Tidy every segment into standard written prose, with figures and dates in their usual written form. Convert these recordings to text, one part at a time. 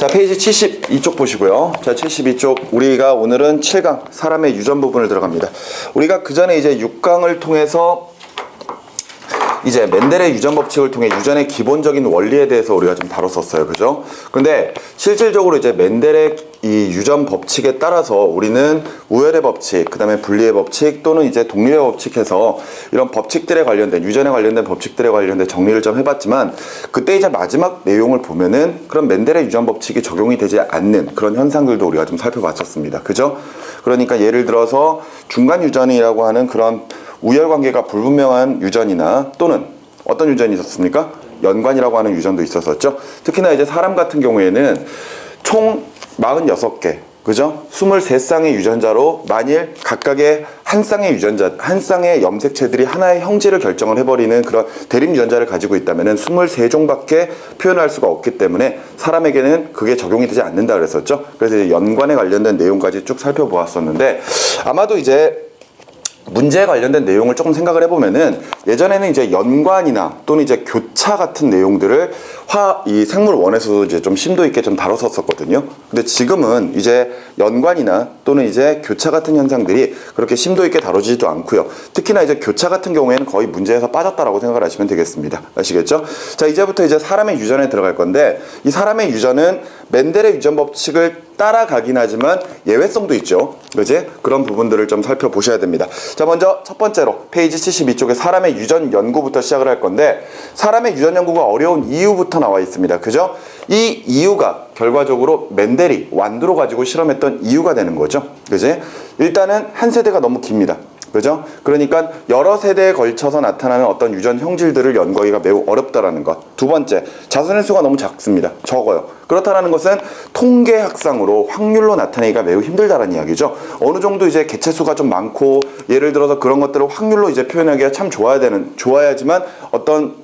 자, 페이지 72쪽 보시고요. 자, 72쪽 우리가 오늘은 7강 사람의 유전 부분을 들어갑니다. 우리가 그 전에 이제 6강을 통해서 이제 멘델의 유전 법칙을 통해 유전의 기본적인 원리에 대해서 우리가 좀 다뤘었어요. 그죠? 근데 실질적으로 이제 멘델의 이 유전 법칙에 따라서 우리는 우열의 법칙, 그 다음에 분리의 법칙 또는 이제 독립의 법칙해서 이런 법칙들에 관련된, 유전에 관련된 법칙들에 관련된 정리를 좀 해봤지만, 그때 이제 마지막 내용을 보면은 그런 멘델의 유전 법칙이 적용이 되지 않는 그런 현상들도 우리가 좀 살펴봤었습니다. 그죠? 그러니까 예를 들어서 중간 유전이라고 하는 그런 우열관계가 불분명한 유전이나 또는 어떤 유전이 있었습니까? 연관이라고 하는 유전도 있었었죠. 특히나 이제 사람 같은 경우에는 총 46개, 그죠? 23쌍의 유전자로 만일 각각의 한 쌍의 유전자, 한 쌍의 염색체들이 하나의 형질을 결정을 해버리는 그런 대립 유전자를 가지고 있다면은 23종밖에 표현할 수가 없기 때문에 사람에게는 그게 적용이 되지 않는다 그랬었죠. 그래서 이제 연관에 관련된 내용까지 쭉 살펴보았었는데, 아마도 이제 문제에 관련된 내용을 조금 생각을 해보면은 예전에는 이제 연관이나 또는 이제 교차 같은 내용들을 이 생물 원에서도 이제 좀 심도 있게 좀 다뤘었거든요. 근데 지금은 이제 연관이나 또는 이제 교차 같은 현상들이 그렇게 심도 있게 다루지도 않고요. 특히나 이제 교차 같은 경우에는 거의 문제에서 빠졌다라고 생각을 하시면 되겠습니다. 아시겠죠? 자, 이제부터 이제 사람의 유전에 들어갈 건데, 이 사람의 유전은 멘델의 유전 법칙을 따라가긴 하지만 예외성도 있죠. 그지? 그런 부분들을 좀 살펴보셔야 됩니다. 자, 먼저 첫 번째로 페이지 72쪽에 사람의 유전 연구부터 시작을 할 건데, 사람의 유전 연구가 어려운 이유부터 나와 있습니다. 그죠? 이 이유가 결과적으로 멘델이 완두로 가지고 실험했던 이유가 되는 거죠. 그지? 일단은 한 세대가 너무 깁니다. 그죠? 그러니까 여러 세대에 걸쳐서 나타나는 어떤 유전 형질들을 연구하기가 매우 어렵다라는 것. 두 번째, 자손의 수가 너무 작습니다. 적어요. 그렇다라는 것은 통계학상으로 확률로 나타내기가 매우 힘들다라는 이야기죠. 어느 정도 이제 개체수가 좀 많고, 예를 들어서 그런 것들을 확률로 이제 표현하기가 참 좋아야지만 어떤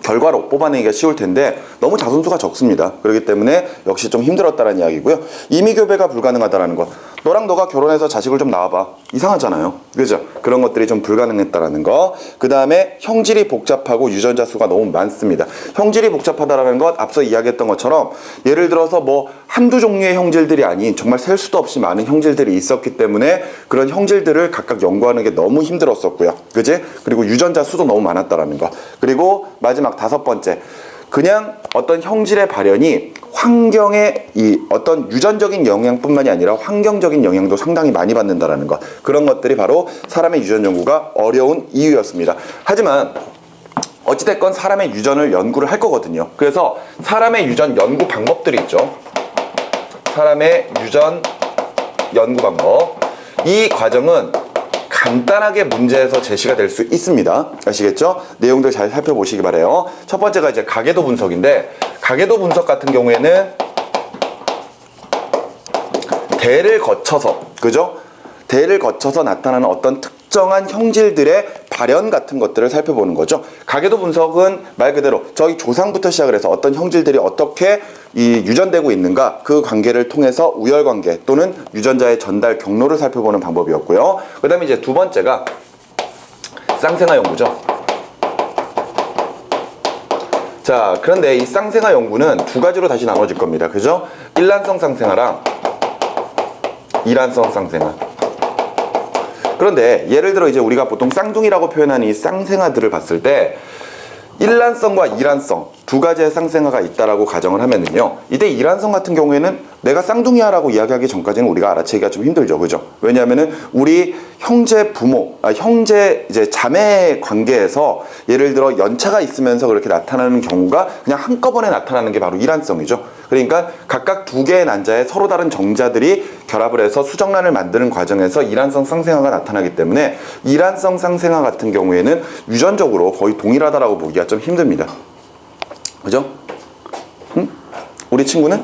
결과로 뽑아내기가 쉬울 텐데 너무 자손수가 적습니다. 그렇기 때문에 역시 좀 힘들었다는 이야기고요. 임의교배가 불가능하다라는 것. 너랑 너가 결혼해서 자식을 좀 낳아봐. 이상하잖아요. 그죠? 그런 것들이 좀 불가능했다라는 거. 그 다음에 형질이 복잡하고 유전자 수가 너무 많습니다. 형질이 복잡하다라는 것, 앞서 이야기했던 것처럼 예를 들어서 뭐 한두 종류의 형질들이 아닌 정말 셀 수도 없이 많은 형질들이 있었기 때문에 그런 형질들을 각각 연구하는 게 너무 힘들었었고요. 그지? 그리고 유전자 수도 너무 많았다라는 거. 그리고 마지막 다섯 번째, 그냥 어떤 형질의 발현이 환경의 이 어떤 유전적인 영향뿐만이 아니라 환경적인 영향도 상당히 많이 받는다라는 것. 그런 것들이 바로 사람의 유전 연구가 어려운 이유였습니다. 하지만 어찌됐건 사람의 유전을 연구를 할 거거든요. 그래서 사람의 유전 연구 방법들이 있죠. 사람의 유전 연구 방법. 이 과정은 간단하게 문제에서 제시가 될 수 있습니다. 아시겠죠? 내용들 잘 살펴보시기 바라요. 첫 번째가 이제 가계도 분석인데, 가계도 분석 같은 경우에는 대를 거쳐서, 그죠? 대를 거쳐서 나타나는 어떤 특정한 형질들의 발현 같은 것들을 살펴보는 거죠. 가계도 분석은 말 그대로 저희 조상부터 시작을 해서 어떤 형질들이 어떻게 유전되고 있는가, 그 관계를 통해서 우열관계 또는 유전자의 전달 경로를 살펴보는 방법이었고요. 그 다음에 이제 두 번째가 쌍생아 연구죠. 자, 그런데 이 쌍생아 연구는 두 가지로 다시 나눠질 겁니다. 그죠? 일란성 쌍생아랑 이란성 쌍생아. 그런데 예를 들어 이제 우리가 보통 쌍둥이라고 표현하는 이 쌍생아들을 봤을 때 일란성과 이란성 두 가지의 쌍생아가 있다라고 가정을 하면은요, 이때 이란성 같은 경우에는 내가 쌍둥이야라고 이야기하기 전까지는 우리가 알아채기가 좀 힘들죠. 그죠? 왜냐하면은 우리 형제 형제 이제 자매 관계에서 예를 들어 연차가 있으면서 그렇게 나타나는 경우가 그냥 한꺼번에 나타나는 게 바로 이란성이죠. 그러니까 각각 두 개의 난자에 서로 다른 정자들이 결합을 해서 수정란을 만드는 과정에서 이란성 쌍생아가 나타나기 때문에 이란성 쌍생아 같은 경우에는 유전적으로 거의 동일하다라고 보기가 좀 힘듭니다. 그죠? 응? 우리 친구는?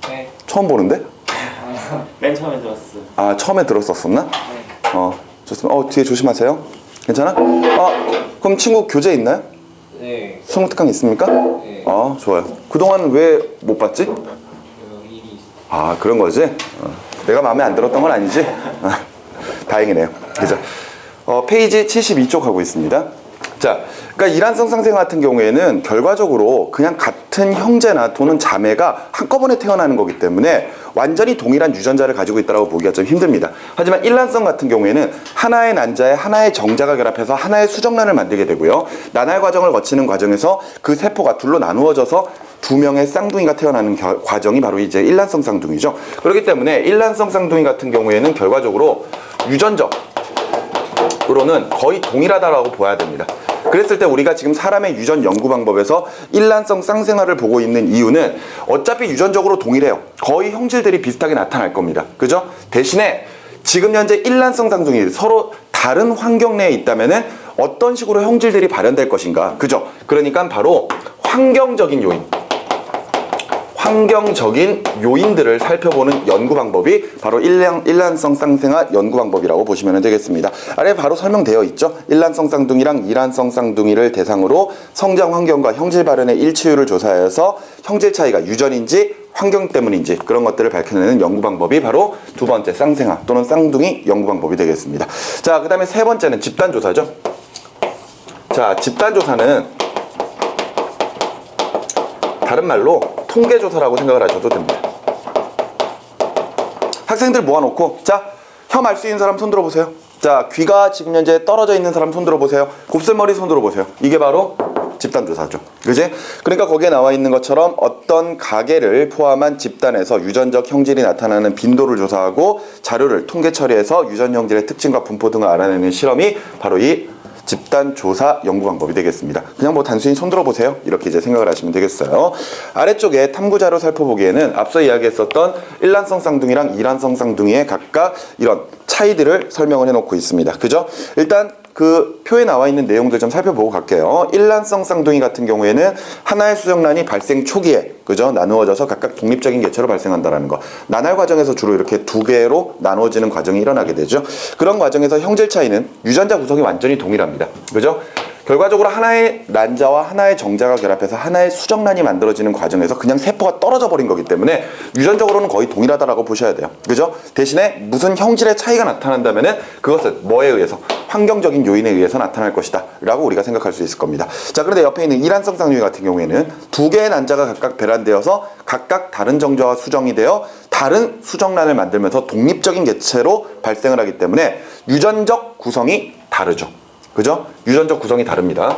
네. 처음 보는데? 맨 처음에 들었어요. 아, 처음에 들었었나? 네. 좋습니다. 뒤에 조심하세요. 괜찮아? 그럼 친구 교재 있나요? 네. 수능특강 있습니까? 네. 좋아요. 그동안 왜 못 봤지? 일이 그런 거지? 내가 마음에 안 들었던 건 아니지? 다행이네요. 그죠? 페이지 72쪽 하고 있습니다. 자, 그러니까 이란성 쌍생아 같은 경우에는 결과적으로 그냥 같은 형제나 또는 자매가 한꺼번에 태어나는 거기 때문에 완전히 동일한 유전자를 가지고 있다고 보기가 좀 힘듭니다. 하지만 일란성 같은 경우에는 하나의 난자에 하나의 정자가 결합해서 하나의 수정란을 만들게 되고요. 난할 과정을 거치는 과정에서 그 세포가 둘로 나누어져서 두 명의 쌍둥이가 태어나는 과정이 바로 이제 일란성 쌍둥이죠. 그렇기 때문에 일란성 쌍둥이 같은 경우에는 결과적으로 유전적으로는 거의 동일하다라고 봐야 됩니다. 그랬을 때 우리가 지금 사람의 유전 연구 방법에서 일란성 쌍생아를 보고 있는 이유는 어차피 유전적으로 동일해요. 거의 형질들이 비슷하게 나타날 겁니다. 그죠? 대신에 지금 현재 일란성 쌍둥이 서로 다른 환경 내에 있다면은 어떤 식으로 형질들이 발현될 것인가. 그죠? 그러니까 바로 환경적인 요인들을 살펴보는 연구 방법이 바로 일란성 쌍생아 연구 방법이라고 보시면 되겠습니다. 아래 바로 설명되어 있죠. 일란성 쌍둥이랑 이란성 쌍둥이를 대상으로 성장 환경과 형질 발현의 일치율을 조사해서 형질 차이가 유전인지 환경 때문인지 그런 것들을 밝혀내는 연구 방법이 바로 두 번째 쌍생아 또는 쌍둥이 연구 방법이 되겠습니다. 자, 그 다음에 세 번째는 집단 조사죠. 자, 집단 조사는 다른 말로 통계조사라고 생각을 하셔도 됩니다. 학생들 모아놓고, 자, 혀 말 수 있는 사람 손 들어보세요. 자, 귀가 지금 현재 떨어져 있는 사람 손 들어보세요. 곱슬머리 손 들어보세요. 이게 바로 집단조사죠. 그지? 그러니까 거기에 나와 있는 것처럼 어떤 가계를 포함한 집단에서 유전적 형질이 나타나는 빈도를 조사하고 자료를 통계 처리해서 유전 형질의 특징과 분포 등을 알아내는 실험이 바로 이 집단조사 연구 방법이 되겠습니다. 그냥 뭐 단순히 손 들어보세요. 이렇게 이제 생각을 하시면 되겠어요. 아래쪽에 탐구자료 살펴보기에는 앞서 이야기했었던 일란성 쌍둥이랑 이란성 쌍둥이의 각각 이런 차이들을 설명을 해놓고 있습니다. 그죠? 일단 그 표에 나와 있는 내용들 좀 살펴보고 갈게요. 일란성 쌍둥이 같은 경우에는 하나의 수정란이 발생 초기에 그죠? 나누어져서 각각 독립적인 개체로 발생한다는 거. 난할 과정에서 주로 이렇게 두 개로 나누어지는 과정이 일어나게 되죠. 그런 과정에서 형질 차이는 유전자 구성이 완전히 동일합니다. 그죠? 결과적으로 하나의 난자와 하나의 정자가 결합해서 하나의 수정란이 만들어지는 과정에서 그냥 세포가 떨어져 버린 거기 때문에 유전적으로는 거의 동일하다라고 보셔야 돼요. 그죠? 대신에 무슨 형질의 차이가 나타난다면은 그것은 뭐에 의해서? 환경적인 요인에 의해서 나타날 것이다 라고 우리가 생각할 수 있을 겁니다. 자, 그런데 옆에 있는 이란성 쌍둥이 같은 경우에는 두 개의 난자가 각각 배란되어서 각각 다른 정자와 수정이 되어 다른 수정란을 만들면서 독립적인 개체로 발생을 하기 때문에 유전적 구성이 다르죠. 그죠? 유전적 구성이 다릅니다.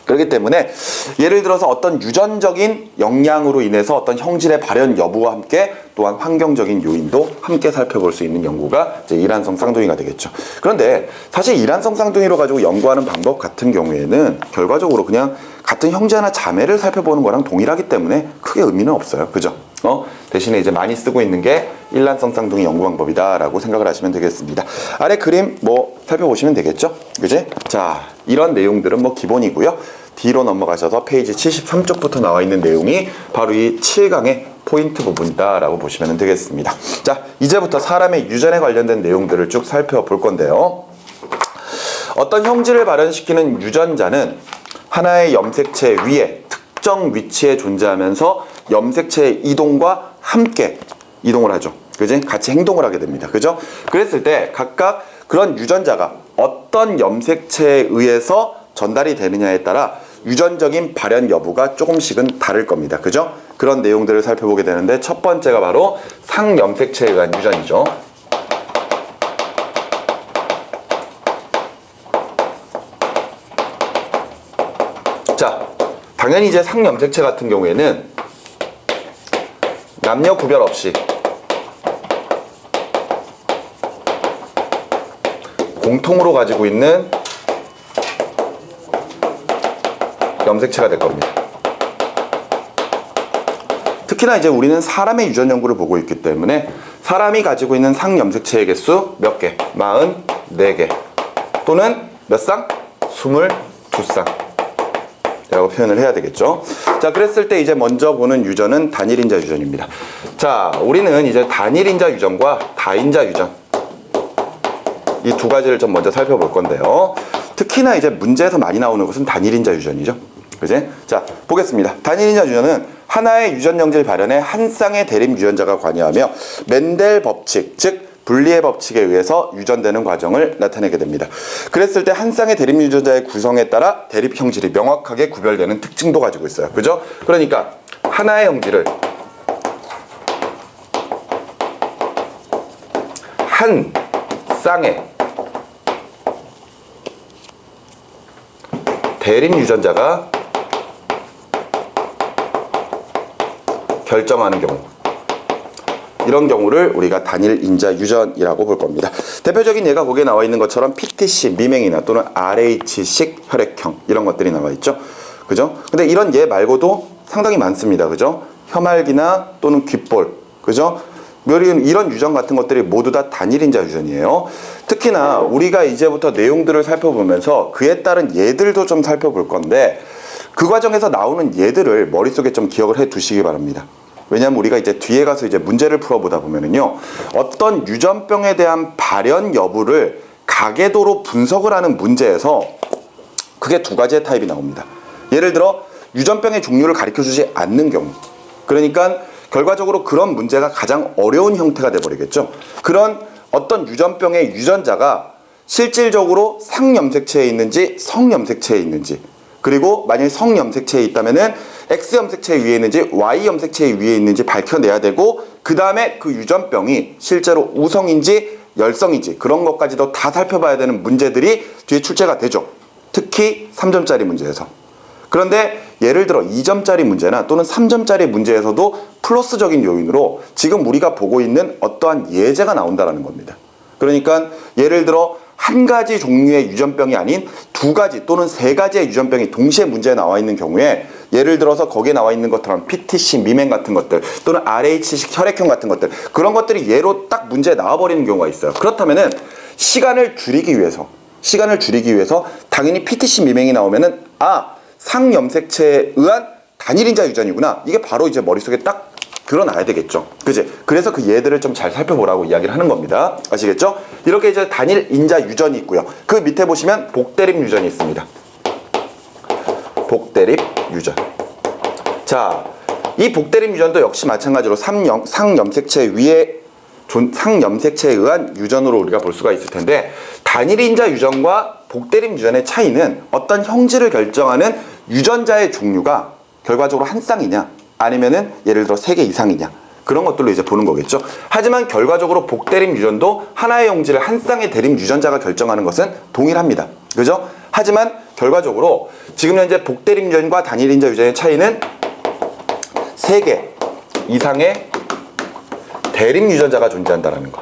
그렇기 때문에 예를 들어서 어떤 유전적인 영향으로 인해서 어떤 형질의 발현 여부와 함께 또한 환경적인 요인도 함께 살펴볼 수 있는 연구가 이제 이란성 쌍둥이가 되겠죠. 그런데 사실 이란성 쌍둥이로 가지고 연구하는 방법 같은 경우에는 결과적으로 그냥 같은 형제나 자매를 살펴보는 거랑 동일하기 때문에 크게 의미는 없어요. 그죠? 대신에 이제 많이 쓰고 있는 게 일란성 쌍둥이 연구 방법이다 라고 생각을 하시면 되겠습니다. 아래 그림 뭐 살펴보시면 되겠죠? 그지? 자, 이런 내용들은 뭐 기본이고요. 뒤로 넘어가셔서 페이지 73쪽부터 나와 있는 내용이 바로 이 7강의 포인트 부분이다 라고 보시면 되겠습니다. 자, 이제부터 사람의 유전에 관련된 내용들을 쭉 살펴볼 건데요. 어떤 형질을 발현시키는 유전자는 하나의 염색체 위에 특정 위치에 존재하면서 염색체의 이동과 함께 이동을 하죠. 그지? 같이 행동을 하게 됩니다. 그죠? 그랬을 때 각각 그런 유전자가 어떤 염색체에 의해서 전달이 되느냐에 따라 유전적인 발현 여부가 조금씩은 다를 겁니다. 그죠? 그런 내용들을 살펴보게 되는데 첫 번째가 바로 상염색체에 의한 유전이죠. 자, 당연히 이제 상염색체 같은 경우에는 남녀 구별 없이 공통으로 가지고 있는 염색체가 될 겁니다. 특히나 이제 우리는 사람의 유전 연구를 보고 있기 때문에 사람이 가지고 있는 상염색체의 개수 몇 개? 44개 또는 몇 쌍? 22쌍 라고 표현을 해야 되겠죠. 자, 그랬을 때 이제 먼저 보는 유전은 단일인자 유전입니다. 자, 우리는 이제 단일인자 유전과 다인자 유전 이 두 가지를 좀 먼저 살펴볼 건데요. 특히나 이제 문제에서 많이 나오는 것은 단일인자 유전이죠. 그지? 자, 보겠습니다. 단일인자 유전은 하나의 유전 영지를 발현해 한 쌍의 대립 유전자가 관여하며 멘델 법칙, 즉 분리의 법칙에 의해서 유전되는 과정을 나타내게 됩니다. 그랬을 때 한 쌍의 대립 유전자의 구성에 따라 대립 형질이 명확하게 구별되는 특징도 가지고 있어요. 그죠? 그러니까 하나의 형질을 한 쌍의 대립 유전자가 결정하는 경우, 이런 경우를 우리가 단일 인자 유전이라고 볼 겁니다. 대표적인 예가 거기에 나와 있는 것처럼 PTC, 미맹이나 또는 RH식 혈액형 이런 것들이 나와 있죠. 그죠? 근데 이런 예 말고도 상당히 많습니다. 그죠? 혐알기나 또는 귓볼, 그죠? 이런 유전 같은 것들이 모두 다 단일 인자 유전이에요. 특히나 우리가 이제부터 내용들을 살펴보면서 그에 따른 예들도 좀 살펴볼 건데, 그 과정에서 나오는 예들을 머릿속에 좀 기억을 해 두시기 바랍니다. 왜냐하면 우리가 이제 뒤에 가서 이제 문제를 풀어보다 보면은요, 어떤 유전병에 대한 발현 여부를 가계도로 분석을 하는 문제에서 그게 두 가지의 타입이 나옵니다. 예를 들어 유전병의 종류를 가르쳐 주지 않는 경우, 그러니까 결과적으로 그런 문제가 가장 어려운 형태가 돼버리겠죠. 그런 어떤 유전병의 유전자가 실질적으로 상염색체에 있는지 성염색체에 있는지, 그리고 만약에 성염색체에 있다면은 X염색체 위에 있는지 Y염색체 위에 있는지 밝혀내야 되고, 그 다음에 그 유전병이 실제로 우성인지 열성인지 그런 것까지도 다 살펴봐야 되는 문제들이 뒤에 출제가 되죠. 특히 3점짜리 문제에서. 그런데 예를 들어 2점짜리 문제나 또는 3점짜리 문제에서도 플러스적인 요인으로 지금 우리가 보고 있는 어떠한 예제가 나온다는 겁니다. 그러니까 예를 들어 한 가지 종류의 유전병이 아닌 두 가지 또는 세 가지의 유전병이 동시에 문제에 나와 있는 경우에, 예를 들어서 거기에 나와 있는 것처럼 PTC, 미맹 같은 것들 또는 RH식 혈액형 같은 것들, 그런 것들이 예로 딱 문제에 나와버리는 경우가 있어요. 그렇다면은 시간을 줄이기 위해서 당연히 PTC, 미맹이 나오면은 상염색체에 의한 단일인자 유전이구나, 이게 바로 이제 머릿속에 딱 드러나야 되겠죠. 그지? 그래서 그 예들을 좀 잘 살펴보라고 이야기를 하는 겁니다. 아시겠죠? 이렇게 이제 단일 인자 유전이 있고요. 그 밑에 보시면 복대립 유전이 있습니다. 복대립 유전. 자, 이 복대립 유전도 역시 마찬가지로 상염색체에 의한 유전으로 우리가 볼 수가 있을 텐데, 단일 인자 유전과 복대립 유전의 차이는 어떤 형질을 결정하는 유전자의 종류가 결과적으로 한 쌍이냐, 아니면은 예를 들어 3개 이상이냐, 그런 것들로 이제 보는 거겠죠. 하지만 결과적으로 복대립 유전도 하나의 형질을 한 쌍의 대립 유전자가 결정하는 것은 동일합니다. 그죠? 하지만 결과적으로 지금 현재 복대립 유전과 단일 인자 유전의 차이는 3개 이상의 대립 유전자가 존재한다는 거.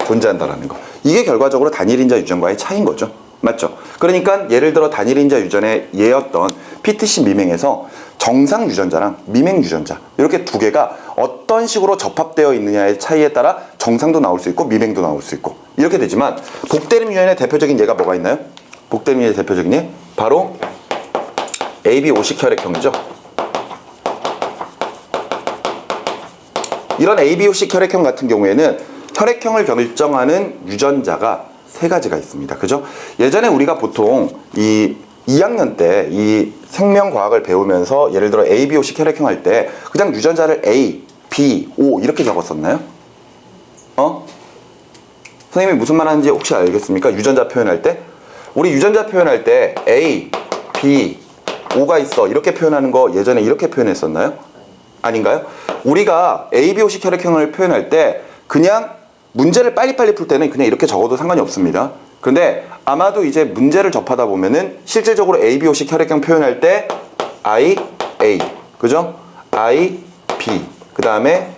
존재한다는 거. 이게 결과적으로 단일 인자 유전과의 차이인 거죠. 맞죠? 그러니까 예를 들어 단일 인자 유전의 예였던 PTC 미맹에서 정상 유전자랑 미맹 유전자, 이렇게 두 개가 어떤 식으로 접합되어 있느냐의 차이에 따라 정상도 나올 수 있고 미맹도 나올 수 있고 이렇게 되지만, 복대립 유전의 대표적인 예가 뭐가 있나요? 복대립 유전의 대표적인 예? 바로 AB5식 혈액형이죠. 이런 AB5식 혈액형 같은 경우에는 혈액형을 결정하는 유전자가 3가지가 있습니다. 그죠? 예전에 우리가 보통 이 2학년 때 이 생명과학을 배우면서 예를 들어 AB5식 혈액형 할 때 그냥 유전자를 A, B, O 이렇게 적었었나요? 선생님이 무슨 말 하는지 혹시 알겠습니까? 유전자 표현할 때? 우리 유전자 표현할 때 A, B, O가 있어 이렇게 표현하는 거 예전에 이렇게 표현했었나요? 아닌가요? 우리가 ABO식 혈액형을 표현할 때 그냥 문제를 빨리빨리 풀 때는 그냥 이렇게 적어도 상관이 없습니다. 그런데 아마도 이제 문제를 접하다 보면은 실질적으로 ABO식 혈액형 표현할 때 I, A, 그죠? I, B, 그 다음에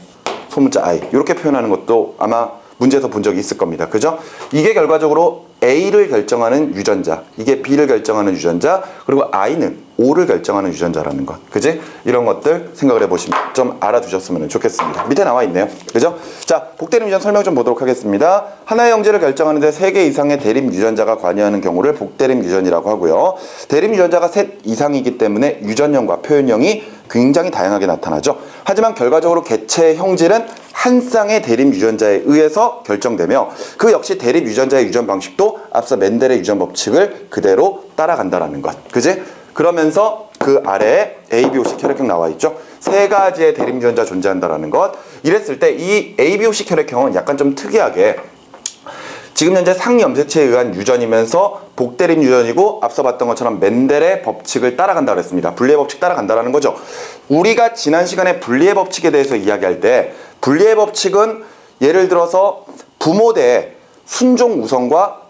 소문자 I 이렇게 표현하는 것도 아마 문제에서 본 적이 있을 겁니다. 그죠? 이게 결과적으로 A를 결정하는 유전자, 이게 B를 결정하는 유전자, 그리고 I는 O를 결정하는 유전자라는 것. 그지? 이런 것들 생각을 해보시면 좀 알아두셨으면 좋겠습니다. 밑에 나와 있네요. 그죠? 자, 복대림 유전 설명 좀 보도록 하겠습니다. 하나의 형제를 결정하는 데 3개 이상의 대립 유전자가 관여하는 경우를 복대림 유전이라고 하고요. 대립 유전자가 3 이상이기 때문에 유전형과 표현형이 굉장히 다양하게 나타나죠. 하지만 결과적으로 개체의 형질은 한 쌍의 대립 유전자에 의해서 결정되며 그 역시 대립 유전자의 유전 방식도 앞서 멘델의 유전 법칙을 그대로 따라간다라는 것. 그지? 그러면서 그 아래에 ABO식 혈액형 나와 있죠. 3가지의 대립 유전자 존재한다라는 것. 이랬을 때 이 ABO식 혈액형은 약간 좀 특이하게 지금 현재 상염색체에 의한 유전이면서 복대립 유전이고 앞서 봤던 것처럼 멘델의 법칙을 따라간다 그랬습니다. 분리의 법칙 따라간다라는 거죠. 우리가 지난 시간에 분리의 법칙에 대해서 이야기할 때 분리의 법칙은 예를 들어서 부모 대 순종 우성과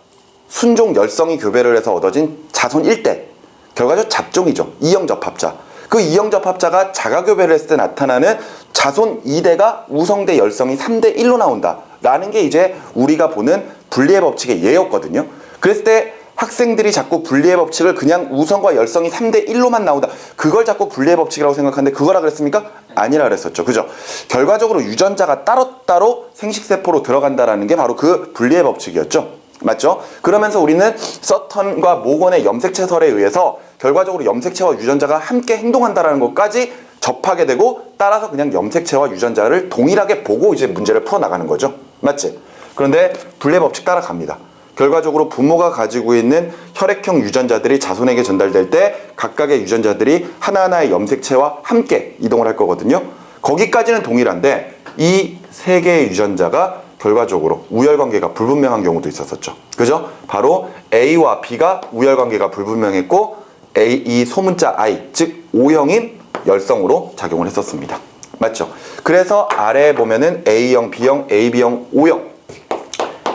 순종 열성이 교배를 해서 얻어진 자손 1대, 결과적으로 잡종이죠. 이형접합자. 그 이형접합자가 자가교배를 했을 때 나타나는 자손 2대가 우성 대 열성이 3대 1로 나온다 라는 게 이제 우리가 보는 분리의 법칙의 예였거든요. 그랬을 때 학생들이 자꾸 분리의 법칙을 그냥 우성과 열성이 3대 1로만 나온다, 그걸 자꾸 분리의 법칙이라고 생각하는데 그거라 그랬습니까? 아니라 그랬었죠. 그죠? 결과적으로 유전자가 따로따로 생식세포로 들어간다라는 게 바로 그 분리의 법칙이었죠. 맞죠? 그러면서 우리는 서턴과 모건의 염색체설에 의해서 결과적으로 염색체와 유전자가 함께 행동한다라는 것까지 접하게 되고, 따라서 그냥 염색체와 유전자를 동일하게 보고 이제 문제를 풀어나가는 거죠. 맞지? 그런데 분리의 법칙 따라갑니다. 결과적으로 부모가 가지고 있는 혈액형 유전자들이 자손에게 전달될 때 각각의 유전자들이 하나하나의 염색체와 함께 이동을 할 거거든요. 거기까지는 동일한데 이 3개의 유전자가 결과적으로 우열관계가 불분명한 경우도 있었었죠. 그죠? 바로 A와 B가 우열관계가 불분명했고 이 소문자 I, 즉 O형인 열성으로 작용을 했었습니다. 맞죠? 그래서 아래에 보면은 A형, B형, AB형, O형,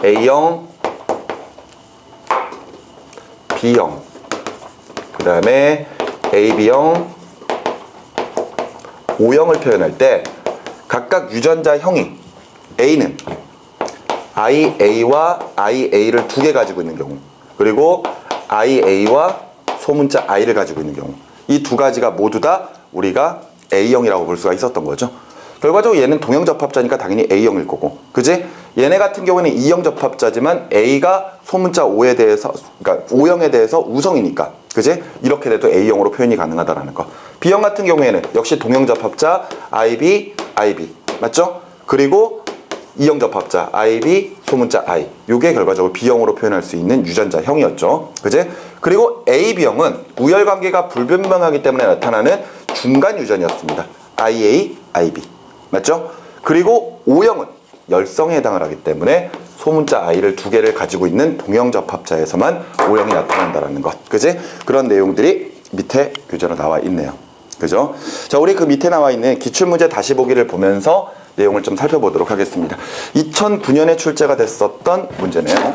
A형, B형, 그 다음에 AB형, O형을 표현할 때 각각 유전자형이 A는 IA와 IA를 2개 가지고 있는 경우, 그리고 IA와 소문자 I를 가지고 있는 경우, 이 2가지가 모두 다 우리가 A형이라고 볼 수가 있었던 거죠. 결과적으로 얘는 동형접합자니까 당연히 A형일 거고, 그지? 얘네 같은 경우에는 이형접합자지만 A가 소문자 O에 대해서, 그러니까 O형에 대해서 우성이니까, 그지? 이렇게 돼도 A형으로 표현이 가능하다라는 거. B형 같은 경우에는 역시 동형접합자 IB, IB, 맞죠? 그리고 이형접합자 IB, 소문자 I, 요게 결과적으로 B형으로 표현할 수 있는 유전자형이었죠. 그지? 그리고 AB형은 우열관계가 불분명하기 때문에 나타나는 중간 유전이었습니다. IA, IB, 맞죠? 그리고 O형은 열성에 해당을 하기 때문에 소문자 I를 2개를 가지고 있는 동형접합자에서만 O형이 나타난다는 것. 그지? 그런 내용들이 밑에 교재로 나와 있네요. 그죠? 자, 우리 그 밑에 나와 있는 기출문제 다시 보기를 보면서 내용을 좀 살펴보도록 하겠습니다. 2009년에 출제가 됐었던 문제네요.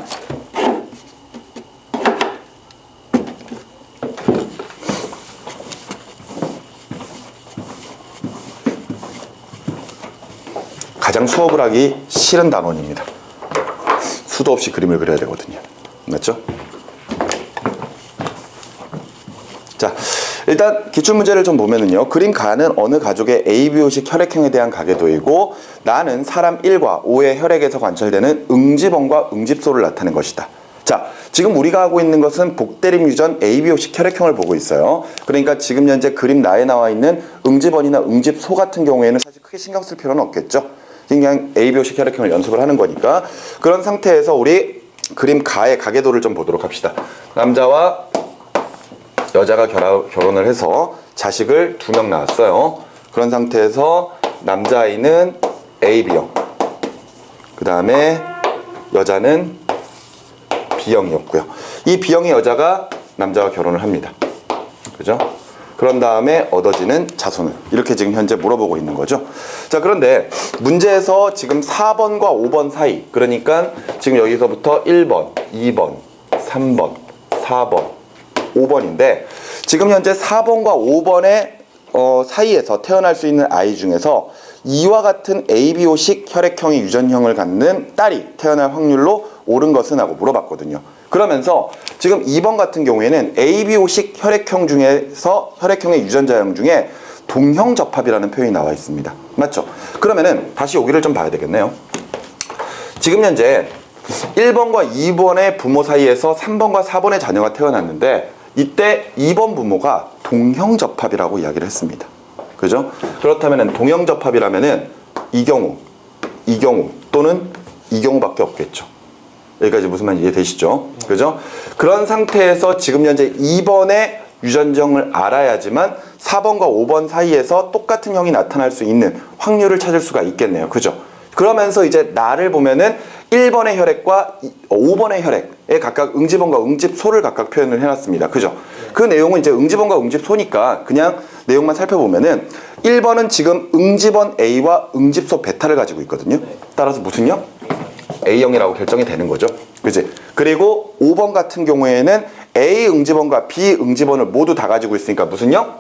가장 수업을 하기 싫은 단원입니다. 수도 없이 그림을 그려야 되거든요. 맞죠? 자, 일단 기출문제를 좀 보면은요, 그림 가는 어느 가족의 ABO식 혈액형에 대한 가계도이고 나는 사람 1과 5의 혈액에서 관찰되는 응집원과 응집소를 나타낸 것이다. 자, 지금 우리가 하고 있는 것은 복대림 유전 ABO식 혈액형을 보고 있어요. 그러니까 지금 현재 그림 나에 나와 있는 응집원이나 응집소 같은 경우에는 사실 크게 신경 쓸 필요는 없겠죠. 그냥 ABO식 혈액형을 연습을 하는 거니까. 그런 상태에서 우리 그림 가의 가계도를 좀 보도록 합시다. 남자와 여자가 결혼을 해서 자식을 2명 낳았어요. 그런 상태에서 남자아이는 AB형, 그 다음에 여자는 B형이었고요. 이 B형의 여자가 남자와 결혼을 합니다. 그죠? 그런 다음에 얻어지는 자손은 이렇게 지금 현재 물어보고 있는 거죠. 자, 그런데 문제에서 지금 4번과 5번 사이, 그러니까 지금 여기서부터 1번, 2번, 3번, 4번, 5번인데 지금 현재 4번과 5번의 사이에서 태어날 수 있는 아이 중에서 이와 같은 ABO식 혈액형의 유전형을 갖는 딸이 태어날 확률로 옳은 것은 하고 물어봤거든요. 그러면서 지금 2번 같은 경우에는 ABO식 혈액형 중에서 혈액형의 유전자형 중에 동형접합이라는 표현이 나와 있습니다. 맞죠? 그러면은 다시 여기를 좀 봐야 되겠네요. 지금 현재 1번과 2번의 부모 사이에서 3번과 4번의 자녀가 태어났는데 이때 2번 부모가 동형접합이라고 이야기를 했습니다. 그죠? 그렇다면 동형접합이라면은 이 경우 또는 이 경우밖에 없겠죠. 여기까지 무슨 말인지 이해되시죠? 그죠? 그런 상태에서 지금 현재 2번의 유전정을 알아야지만 4번과 5번 사이에서 똑같은 형이 나타날 수 있는 확률을 찾을 수가 있겠네요. 그죠? 그러면서 이제 나를 보면은 1번의 혈액과 5번의 혈액에 각각 응집원과 응집소를 각각 표현을 해놨습니다. 그죠? 그 내용은 이제 응집원과 응집소니까 그냥 내용만 살펴보면은 1번은 지금 응집원 A와 응집소 베타를 가지고 있거든요. 따라서 무슨요? A형이라고 결정이 되는 거죠. 그지? 그리고 5번 같은 경우에는 A 응집원과 B 응집원을 모두 다 가지고 있으니까 무슨형?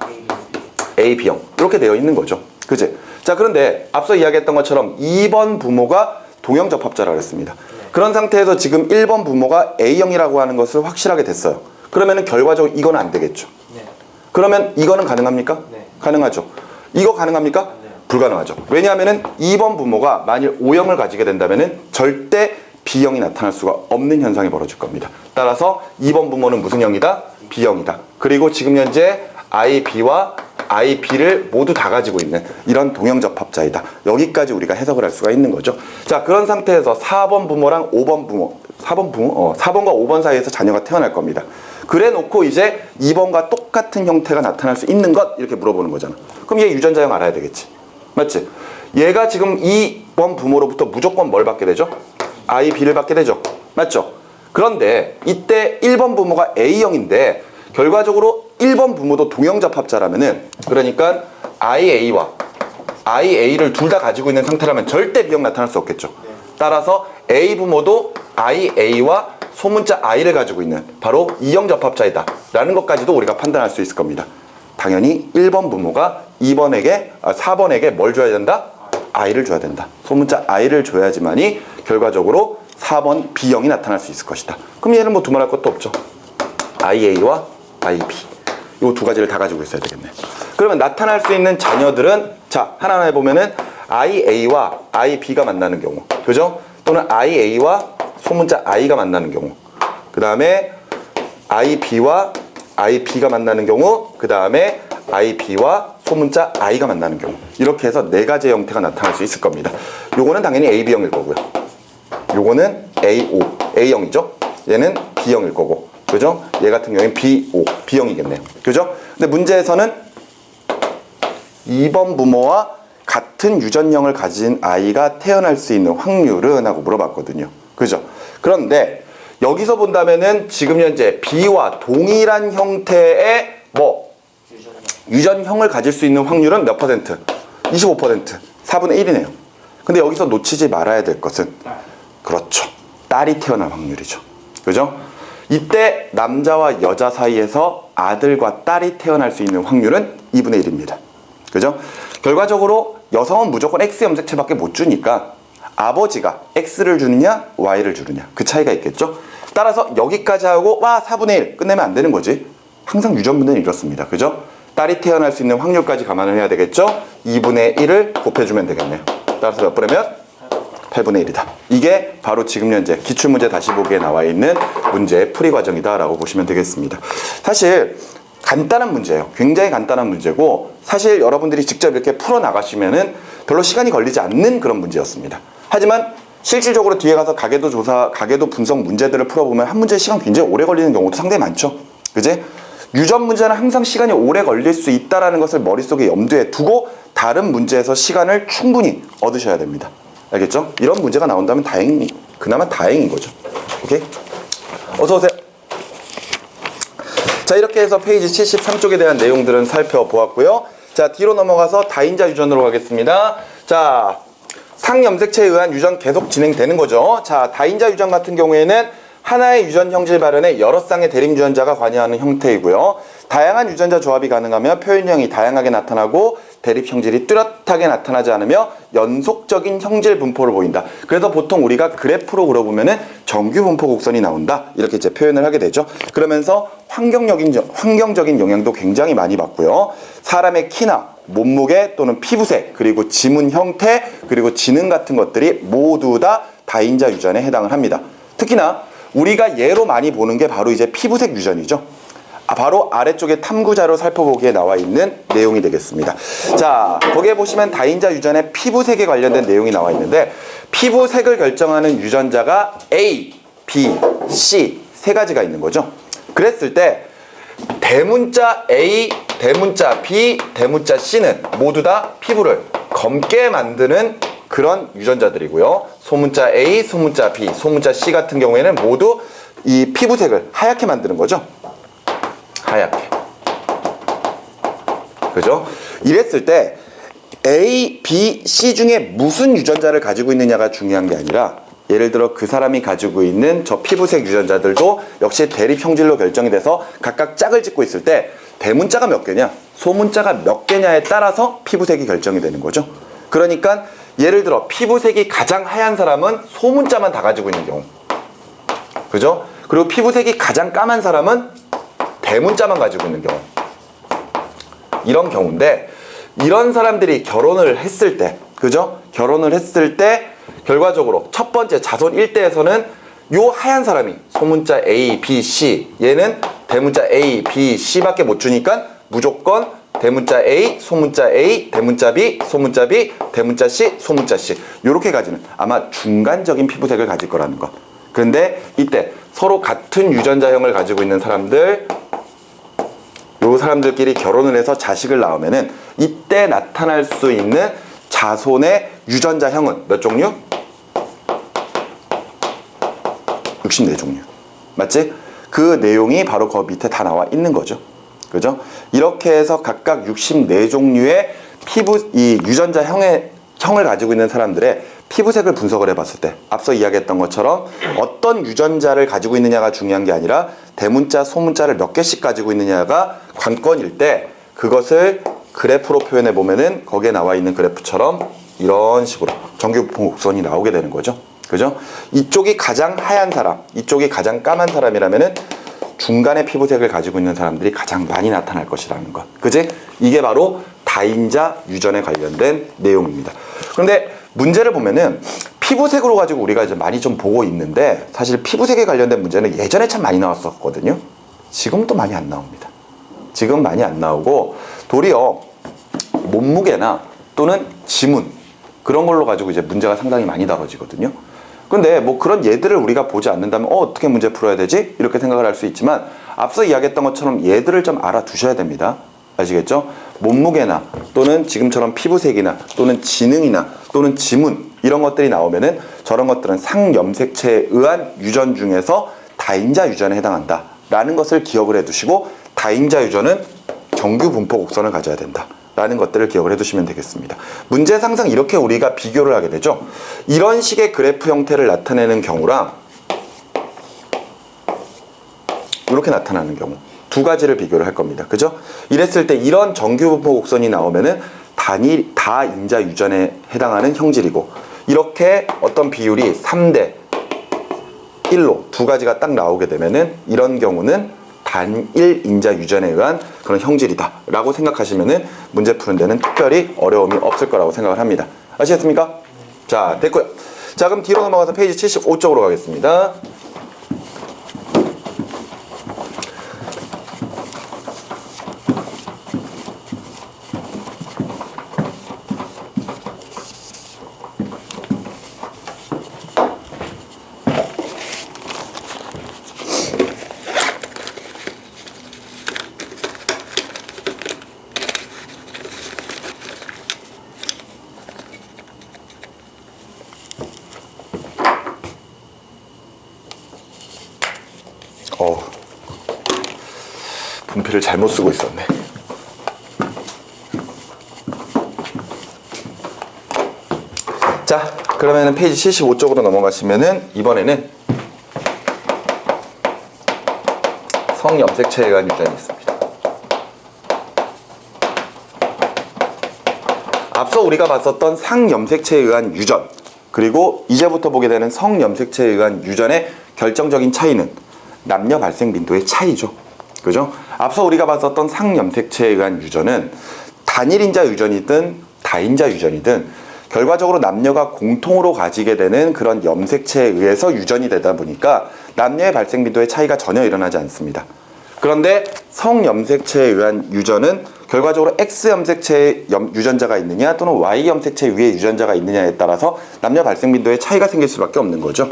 A, B형. 이렇게 되어 있는 거죠. 그지? 자, 그런데 앞서 이야기했던 것처럼 2번 부모가 동형접합자라고 했습니다. 그런 상태에서 지금 1번 부모가 A형이라고 하는 것을 확실하게 됐어요. 그러면은 결과적으로 이거는 안 되겠죠. 네. 그러면 이거는 가능합니까? 네. 가능하죠. 이거 가능합니까? 네. 불가능하죠. 왜냐하면은 2번 부모가 만일 O형을 가지게 된다면은 절대 B형이 나타날 수가 없는 현상이 벌어질 겁니다. 따라서 2번 부모는 무슨 형이다? B형이다. 그리고 지금 현재 IB와 IB를 모두 다 가지고 있는 이런 동형접합자이다. 여기까지 우리가 해석을 할 수가 있는 거죠. 자, 그런 상태에서 4번 부모랑 5번 부모, 4번과 5번 사이에서 자녀가 태어날 겁니다. 그래 놓고 이제 2번과 똑같은 형태가 나타날 수 있는 것 이렇게 물어보는 거잖아. 그럼 얘 유전자형 알아야 되겠지. 맞지? 얘가 지금 2번 부모로부터 무조건 뭘 받게 되죠? IB를 받게 되죠. 맞죠? 그런데 이때 1번 부모가 A형인데 결과적으로 1번 부모도 동형접합자라면은 그러니까 IA와 IA를 둘 다 가지고 있는 상태라면 절대 B형 나타날 수 없겠죠. 따라서 A 부모도 IA와 소문자 I를 가지고 있는 바로 2형 접합자이다 라는 것까지도 우리가 판단할 수 있을 겁니다. 당연히 1번 부모가 4번에게 뭘 줘야 된다? I를 줘야 된다. 소문자 I를 줘야지만이 결과적으로 4번 B형이 나타날 수 있을 것이다. 그럼 얘는 뭐 두말할 것도 없죠. IA와 IB 이 두 가지를 다 가지고 있어야 되겠네. 그러면 나타날 수 있는 자녀들은 자 하나하나 해보면은 IA와 IB가 만나는 경우, 그죠? 또는 IA와 소문자 I가 만나는 경우, 그 다음에 IB와 IB가 만나는 경우, 그 다음에 IB와 소문자 I가 만나는 경우, 이렇게 해서 네 가지의 형태가 나타날 수 있을 겁니다. 요거는 당연히 AB형일 거고요. 요거는 A형이죠. 얘는 B형일 거고, 그죠? 얘 같은 경우에는 B형이겠네요. 그죠? 근데 문제에서는 2번 부모와 같은 유전형을 가진 아이가 태어날 수 있는 확률은? 하고 물어봤거든요. 그죠? 그런데 여기서 본다면은 지금 현재 B와 동일한 형태의 유전형을 가질 수 있는 확률은 몇 퍼센트? 25%. 4분의 1이네요. 근데 여기서 놓치지 말아야 될 것은 그렇죠. 딸이 태어날 확률이죠. 그죠? 이때 남자와 여자 사이에서 아들과 딸이 태어날 수 있는 확률은 2분의 1입니다. 그죠? 결과적으로 여성은 무조건 X 염색체밖에 못 주니까 아버지가 X를 주느냐 Y를 주느냐 그 차이가 있겠죠? 따라서 여기까지 하고 4분의 1 끝내면 안 되는 거지. 항상 유전문제는 이렇습니다. 그죠? 딸이 태어날 수 있는 확률까지 감안을 해야 되겠죠? 2분의 1을 곱해주면 되겠네요. 따라서 몇 분이면? 8분의 1이다. 이게 바로 지금 현재 기출문제 다시 보기에 나와 있는 문제의 풀이 과정이다 라고 보시면 되겠습니다. 사실 간단한 문제예요. 굉장히 간단한 문제고 사실 여러분들이 직접 이렇게 풀어나가시면은 별로 시간이 걸리지 않는 그런 문제였습니다. 하지만 실질적으로 뒤에 가서 가계도 조사, 가계도 분석 문제들을 풀어보면 한 문제에 시간 굉장히 오래 걸리는 경우도 상당히 많죠. 그지? 유전 문제는 항상 시간이 오래 걸릴 수 있다는 것을 머릿속에 염두에 두고 다른 문제에서 시간을 충분히 얻으셔야 됩니다. 알겠죠? 이런 문제가 나온다면 그나마 다행인 거죠. 오케이? 어서오세요. 자, 이렇게 해서 페이지 73쪽에 대한 내용들은 살펴보았고요. 자, 뒤로 넘어가서 다인자 유전으로 가겠습니다. 자, 상염색체에 의한 유전 계속 진행되는 거죠. 자, 다인자 유전 같은 경우에는 하나의 유전 형질 발현에 여러 쌍의 대립 유전자가 관여하는 형태이고요. 다양한 유전자 조합이 가능하며 표현형이 다양하게 나타나고 대립 형질이 뚜렷하게 나타나지 않으며 연속적인 형질 분포를 보인다. 그래서 보통 우리가 그래프로 그려보면은 정규 분포 곡선이 나온다. 이렇게 이제 표현을 하게 되죠. 그러면서 환경적인 영향도 굉장히 많이 받고요. 사람의 키나 몸무게 또는 피부색, 그리고 지문 형태, 그리고 지능 같은 것들이 모두 다 다인자 유전에 해당을 합니다. 특히나 우리가 예로 많이 보는 게 바로 이제 피부색 유전이죠. 바로 아래쪽에 탐구자료 살펴보기에 나와 있는 내용이 되겠습니다. 자, 거기에 보시면 다인자 유전의 피부색에 관련된 내용이 나와 있는데, 피부색을 결정하는 유전자가 A, B, C 세 가지가 있는 거죠. 그랬을 때 대문자 A, 대문자 B, 대문자 C는 모두 다 피부를 검게 만드는 그런 유전자들이고요. 소문자 A, 소문자 B, 소문자 C 같은 경우에는 모두 이 피부색을 하얗게 만드는 거죠. 하얗게. 그죠? 이랬을 때 A, B, C 중에 무슨 유전자를 가지고 있느냐가 중요한 게 아니라, 예를 들어 그 사람이 가지고 있는 저 피부색 유전자들도 역시 대립 형질로 결정이 돼서 각각 짝을 짓고 있을 때 대문자가 몇 개냐, 소문자가 몇 개냐에 따라서 피부색이 결정이 되는 거죠. 그러니까 예를 들어 피부색이 가장 하얀 사람은 소문자만 다 가지고 있는 경우, 그죠? 그리고 피부색이 가장 까만 사람은 대문자만 가지고 있는 경우, 이런 경우인데, 이런 사람들이 결혼을 했을 때, 그죠? 결혼을 했을 때 결과적으로 첫 번째 자손 1대에서는 요 하얀 사람이 소문자 A, B, C, 얘는 대문자 A, B, C밖에 못 주니까 무조건 대문자 A, 소문자 A, 대문자 B, 소문자 B, 대문자 C, 소문자 C, 요렇게 가지는 아마 중간적인 피부색을 가질 거라는 것. 그런데 이때 서로 같은 유전자형을 가지고 있는 사람들, 요 사람들끼리 결혼을 해서 자식을 낳으면은 이때 나타날 수 있는 자손의 유전자형은 몇 종류? 64종류. 맞지? 그 내용이 바로 그 밑에 다 나와 있는 거죠. 그죠? 이렇게 해서 각각 64종류의 이 유전자형을 가지고 있는 사람들의 피부색을 분석을 해봤을 때, 앞서 이야기했던 것처럼 어떤 유전자를 가지고 있느냐가 중요한 게 아니라 대문자, 소문자를 몇 개씩 가지고 있느냐가 관건일 때, 그것을 그래프로 표현해 보면은 거기에 나와 있는 그래프처럼 이런 식으로 정규 분포 곡선이 나오게 되는 거죠. 그죠? 이쪽이 가장 하얀 사람, 이쪽이 가장 까만 사람이라면은 중간의 피부색을 가지고 있는 사람들이 가장 많이 나타날 것이라는 것. 그지? 이게 바로 다인자 유전에 관련된 내용입니다. 그런데 문제를 보면은 피부색으로 가지고 우리가 이제 많이 좀 보고 있는데, 사실 피부색에 관련된 문제는 예전에 참 많이 나왔었거든요. 지금도 많이 안 나옵니다. 지금 많이 안 나오고, 도리어 몸무게나 또는 지문, 그런 걸로 가지고 이제 문제가 상당히 많이 다뤄지거든요. 근데 뭐 그런 예들을 우리가 보지 않는다면 어떻게 문제 풀어야 되지? 이렇게 생각을 할 수 있지만, 앞서 이야기했던 것처럼 얘들을 좀 알아두셔야 됩니다. 아시겠죠? 몸무게나 또는 지금처럼 피부색이나 또는 지능이나 또는 지문, 이런 것들이 나오면은 저런 것들은 상염색체에 의한 유전 중에서 다인자 유전에 해당한다 라는 것을 기억을 해두시고, 다인자 유전은 정규 분포 곡선을 가져야 된다 라는 것들을 기억을 해두시면 되겠습니다. 문제에서 항상 이렇게 우리가 비교를 하게 되죠. 이런 식의 그래프 형태를 나타내는 경우랑 이렇게 나타나는 경우, 두 가지를 비교를 할 겁니다. 그죠? 이랬을 때 이런 정규 분포 곡선이 나오면은 다인자 유전에 해당하는 형질이고, 이렇게 어떤 비율이 3대 1로 두 가지가 딱 나오게 되면은 이런 경우는 단일 인자 유전에 의한 그런 형질이다 라고 생각하시면은 문제 푸는 데는 특별히 어려움이 없을 거라고 생각을 합니다. 아시겠습니까? 자, 됐고요. 자, 그럼 뒤로 넘어가서 페이지 75쪽으로 가겠습니다. 분필을 잘못 쓰고 있었네. 자, 그러면은 페이지 75쪽으로 넘어가시면은 이번에는 성염색체에 의한 유전이 있습니다. 앞서 우리가 봤었던 상염색체에 의한 유전, 그리고 이제부터 보게 되는 성염색체에 의한 유전의 결정적인 차이는 남녀 발생 빈도의 차이죠. 그죠? 앞서 우리가 봤었던 상염색체에 의한 유전은 단일인자 유전이든 다인자 유전이든 결과적으로 남녀가 공통으로 가지게 되는 그런 염색체에 의해서 유전이 되다 보니까 남녀의 발생 빈도의 차이가 전혀 일어나지 않습니다. 그런데 성염색체에 의한 유전은 결과적으로 X염색체의 유전자가 있느냐 또는 Y염색체 위에 유전자가 있느냐에 따라서 남녀 발생 빈도에 차이가 생길 수밖에 없는 거죠.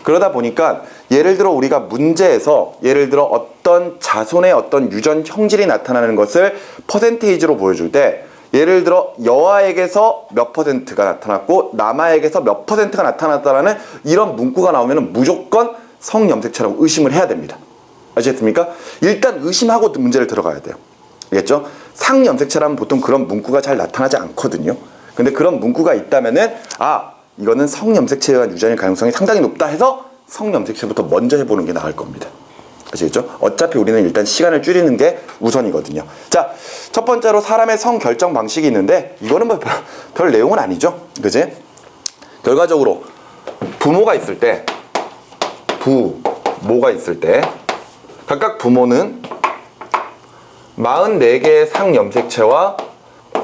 그러다 보니까 예를 들어 우리가 문제에서 예를 들어 어떤 자손의 어떤 유전 형질이 나타나는 것을 퍼센테이지로 보여줄 때 예를 들어 여아에게서 몇 퍼센트가 나타났고 남아에게서 몇 퍼센트가 나타났다라는 이런 문구가 나오면 무조건 성염색체라고 의심을 해야 됩니다. 아시겠습니까? 일단 의심하고 문제를 들어가야 돼요. 알겠죠? 상염색체라면 보통 그런 문구가 잘 나타나지 않거든요. 근데 그런 문구가 있다면은 이거는 성염색체에 의한 유전일 가능성이 상당히 높다 해서 성염색체부터 먼저 해보는 게 나을 겁니다. 아시겠죠? 어차피 우리는 일단 시간을 줄이는 게 우선이거든요. 자, 첫 번째로 사람의 성 결정 방식이 있는데 이거는 뭐 별 내용은 아니죠. 그지? 결과적으로 부모가 있을 때 각각 부모는 44개의 상염색체와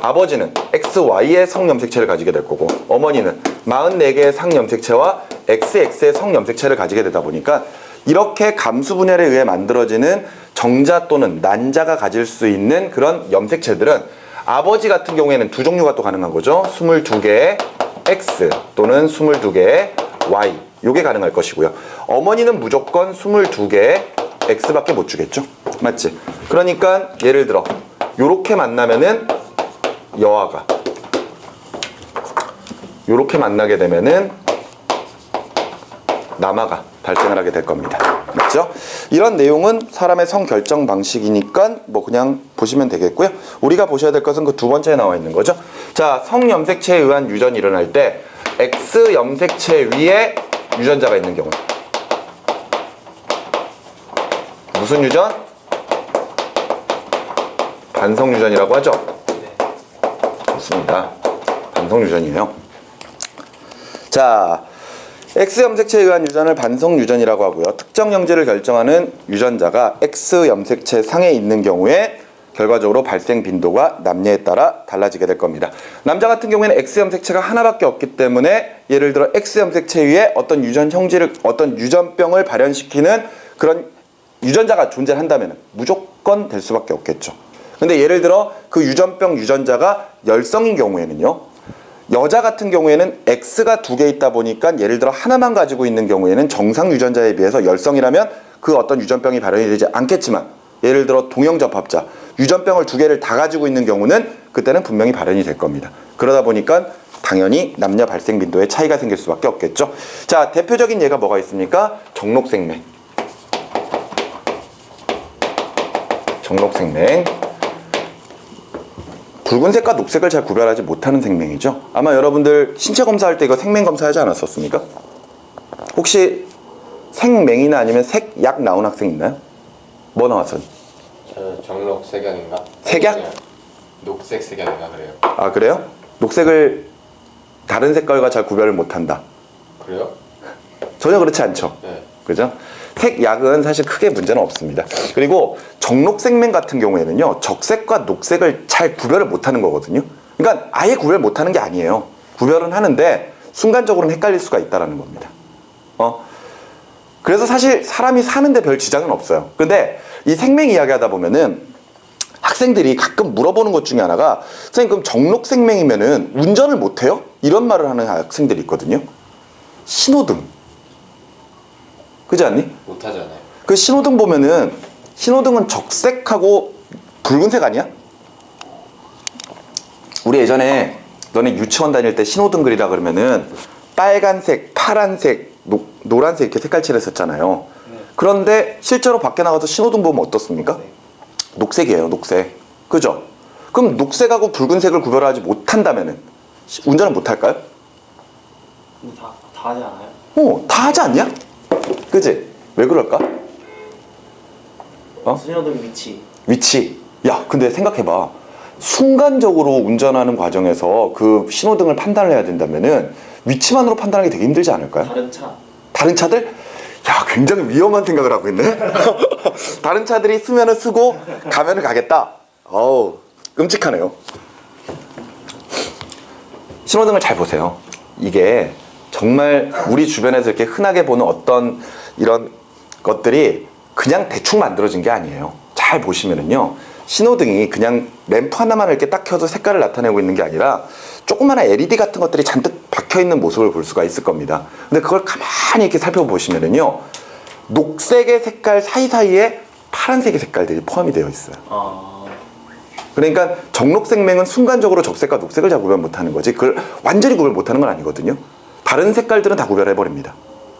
아버지는 XY의 성염색체를 가지게 될 거고 어머니는 44개의 상염색체와 XX의 성염색체를 가지게 되다 보니까 이렇게 감수 분열에 의해 만들어지는 정자 또는 난자가 가질 수 있는 그런 염색체들은 아버지 같은 경우에는 두 종류가 또 가능한 거죠. 22개의 X 또는 22개의 Y 요게 가능할 것이고요. 어머니는 무조건 22개의 X밖에 못 주겠죠. 맞지? 그러니까 예를 들어 요렇게 만나면은 여아가 요렇게 만나게 되면은 남아가 발생을 하게 될 겁니다. 맞죠? 이런 내용은 사람의 성 결정 방식이니까 뭐 그냥 보시면 되겠고요. 우리가 보셔야 될 것은 그 두 번째에 나와 있는 거죠. 자, 성염색체에 의한 유전이 일어날 때 X 염색체 위에 유전자가 있는 경우 무슨 유전? 반성 유전이라고 하죠? 좋습니다. 반성 유전이에요. 자, X염색체에 의한 유전을 반성 유전이라고 하고요. 특정 형질을 결정하는 유전자가 X염색체 상에 있는 경우에 결과적으로 발생 빈도가 남녀에 따라 달라지게 될 겁니다. 남자 같은 경우에는 X염색체가 하나밖에 없기 때문에 예를 들어 X염색체 위에 어떤 유전 형질을 어떤 유전병을 발현시키는 그런 유전자가 존재한다면 무조건 될 수밖에 없겠죠. 근데 예를 들어 그 유전병 유전자가 열성인 경우에는요. 여자 같은 경우에는 X가 2개 있다 보니까 예를 들어 하나만 가지고 있는 경우에는 정상 유전자에 비해서 열성이라면 그 어떤 유전병이 발현이 되지 않겠지만 예를 들어 동형접합자 유전병을 2개를 다 가지고 있는 경우는 그때는 분명히 발현이 될 겁니다. 그러다 보니까 당연히 남녀 발생 빈도에 차이가 생길 수밖에 없겠죠. 자, 대표적인 예가 뭐가 있습니까? 정록생맹. 정록생맹. 붉은색과 녹색을 잘 구별하지 못하는 생명이죠. 아마 여러분들 신체 검사할 때 이거 생명 검사하지 않았었습니까? 혹시 생맹이나 아니면 색약 나온 학생 있나요? 뭐 나왔어요? 저 정록 색약인가? 색약? 녹색 색약인가 그래요. 아, 그래요? 녹색을 다른 색깔과 잘 구별을 못한다. 그래요? 전혀 그렇지 않죠. 네. 그죠? 색약은 사실 크게 문제는 없습니다. 그리고 정록생맹 같은 경우에는요, 적색과 녹색을 잘 구별을 못하는 거거든요. 그러니까 아예 구별 못하는 게 아니에요. 구별은 하는데 순간적으로는 헷갈릴 수가 있다는 겁니다. 그래서 사실 사람이 사는데 별 지장은 없어요. 근데 이 생맹 이야기 하다 보면은 학생들이 가끔 물어보는 것 중에 하나가 선생님 그럼 정록생맹이면은 운전을 못해요? 이런 말을 하는 학생들이 있거든요. 신호등. 그렇지 않니? 못하잖아요. 그 신호등 보면은 신호등은 적색하고 붉은색 아니야? 우리 예전에 너네 유치원 다닐 때 신호등 그리라 그러면은 빨간색, 파란색, 노란색 이렇게 색깔칠을 했었잖아요. 그런데 실제로 밖에 나가서 신호등 보면 어떻습니까? 녹색이에요, 녹색. 그죠? 그럼 녹색하고 붉은색을 구별하지 못한다면은 운전을 못할까요? 근데 다 하지 않아요? 다 하지 않냐? 그지? 왜 그럴까? 신호등 위치. 위치. 야, 근데 생각해봐. 순간적으로 운전하는 과정에서 그 신호등을 판단을 해야 된다면은 위치만으로 판단하기 되게 힘들지 않을까요? 다른 차. 다른 차들? 야, 굉장히 위험한 생각을 하고 있네. 다른 차들이 쓰면은 쓰고 가면은 가겠다. 어우, 끔찍하네요. 신호등을 잘 보세요. 이게 정말 우리 주변에서 이렇게 흔하게 보는 어떤 이런 것들이 그냥 대충 만들어진 게 아니에요. 잘 보시면은요, 신호등이 그냥 램프 하나만 이렇게 딱 켜서 색깔을 나타내고 있는 게 아니라 조그마한 LED 같은 것들이 잔뜩 박혀 있는 모습을 볼 수가 있을 겁니다. 근데 그걸 가만히 이렇게 살펴보시면은요, 녹색의 색깔 사이사이에 파란색의 색깔들이 포함이 되어 있어요. 그러니까 정록생명은 순간적으로 적색과 녹색을 잘 구별 못하는 거지, 그걸 완전히 구별 못하는 건 아니거든요. 다른 색깔들은 다 구별해버립니다.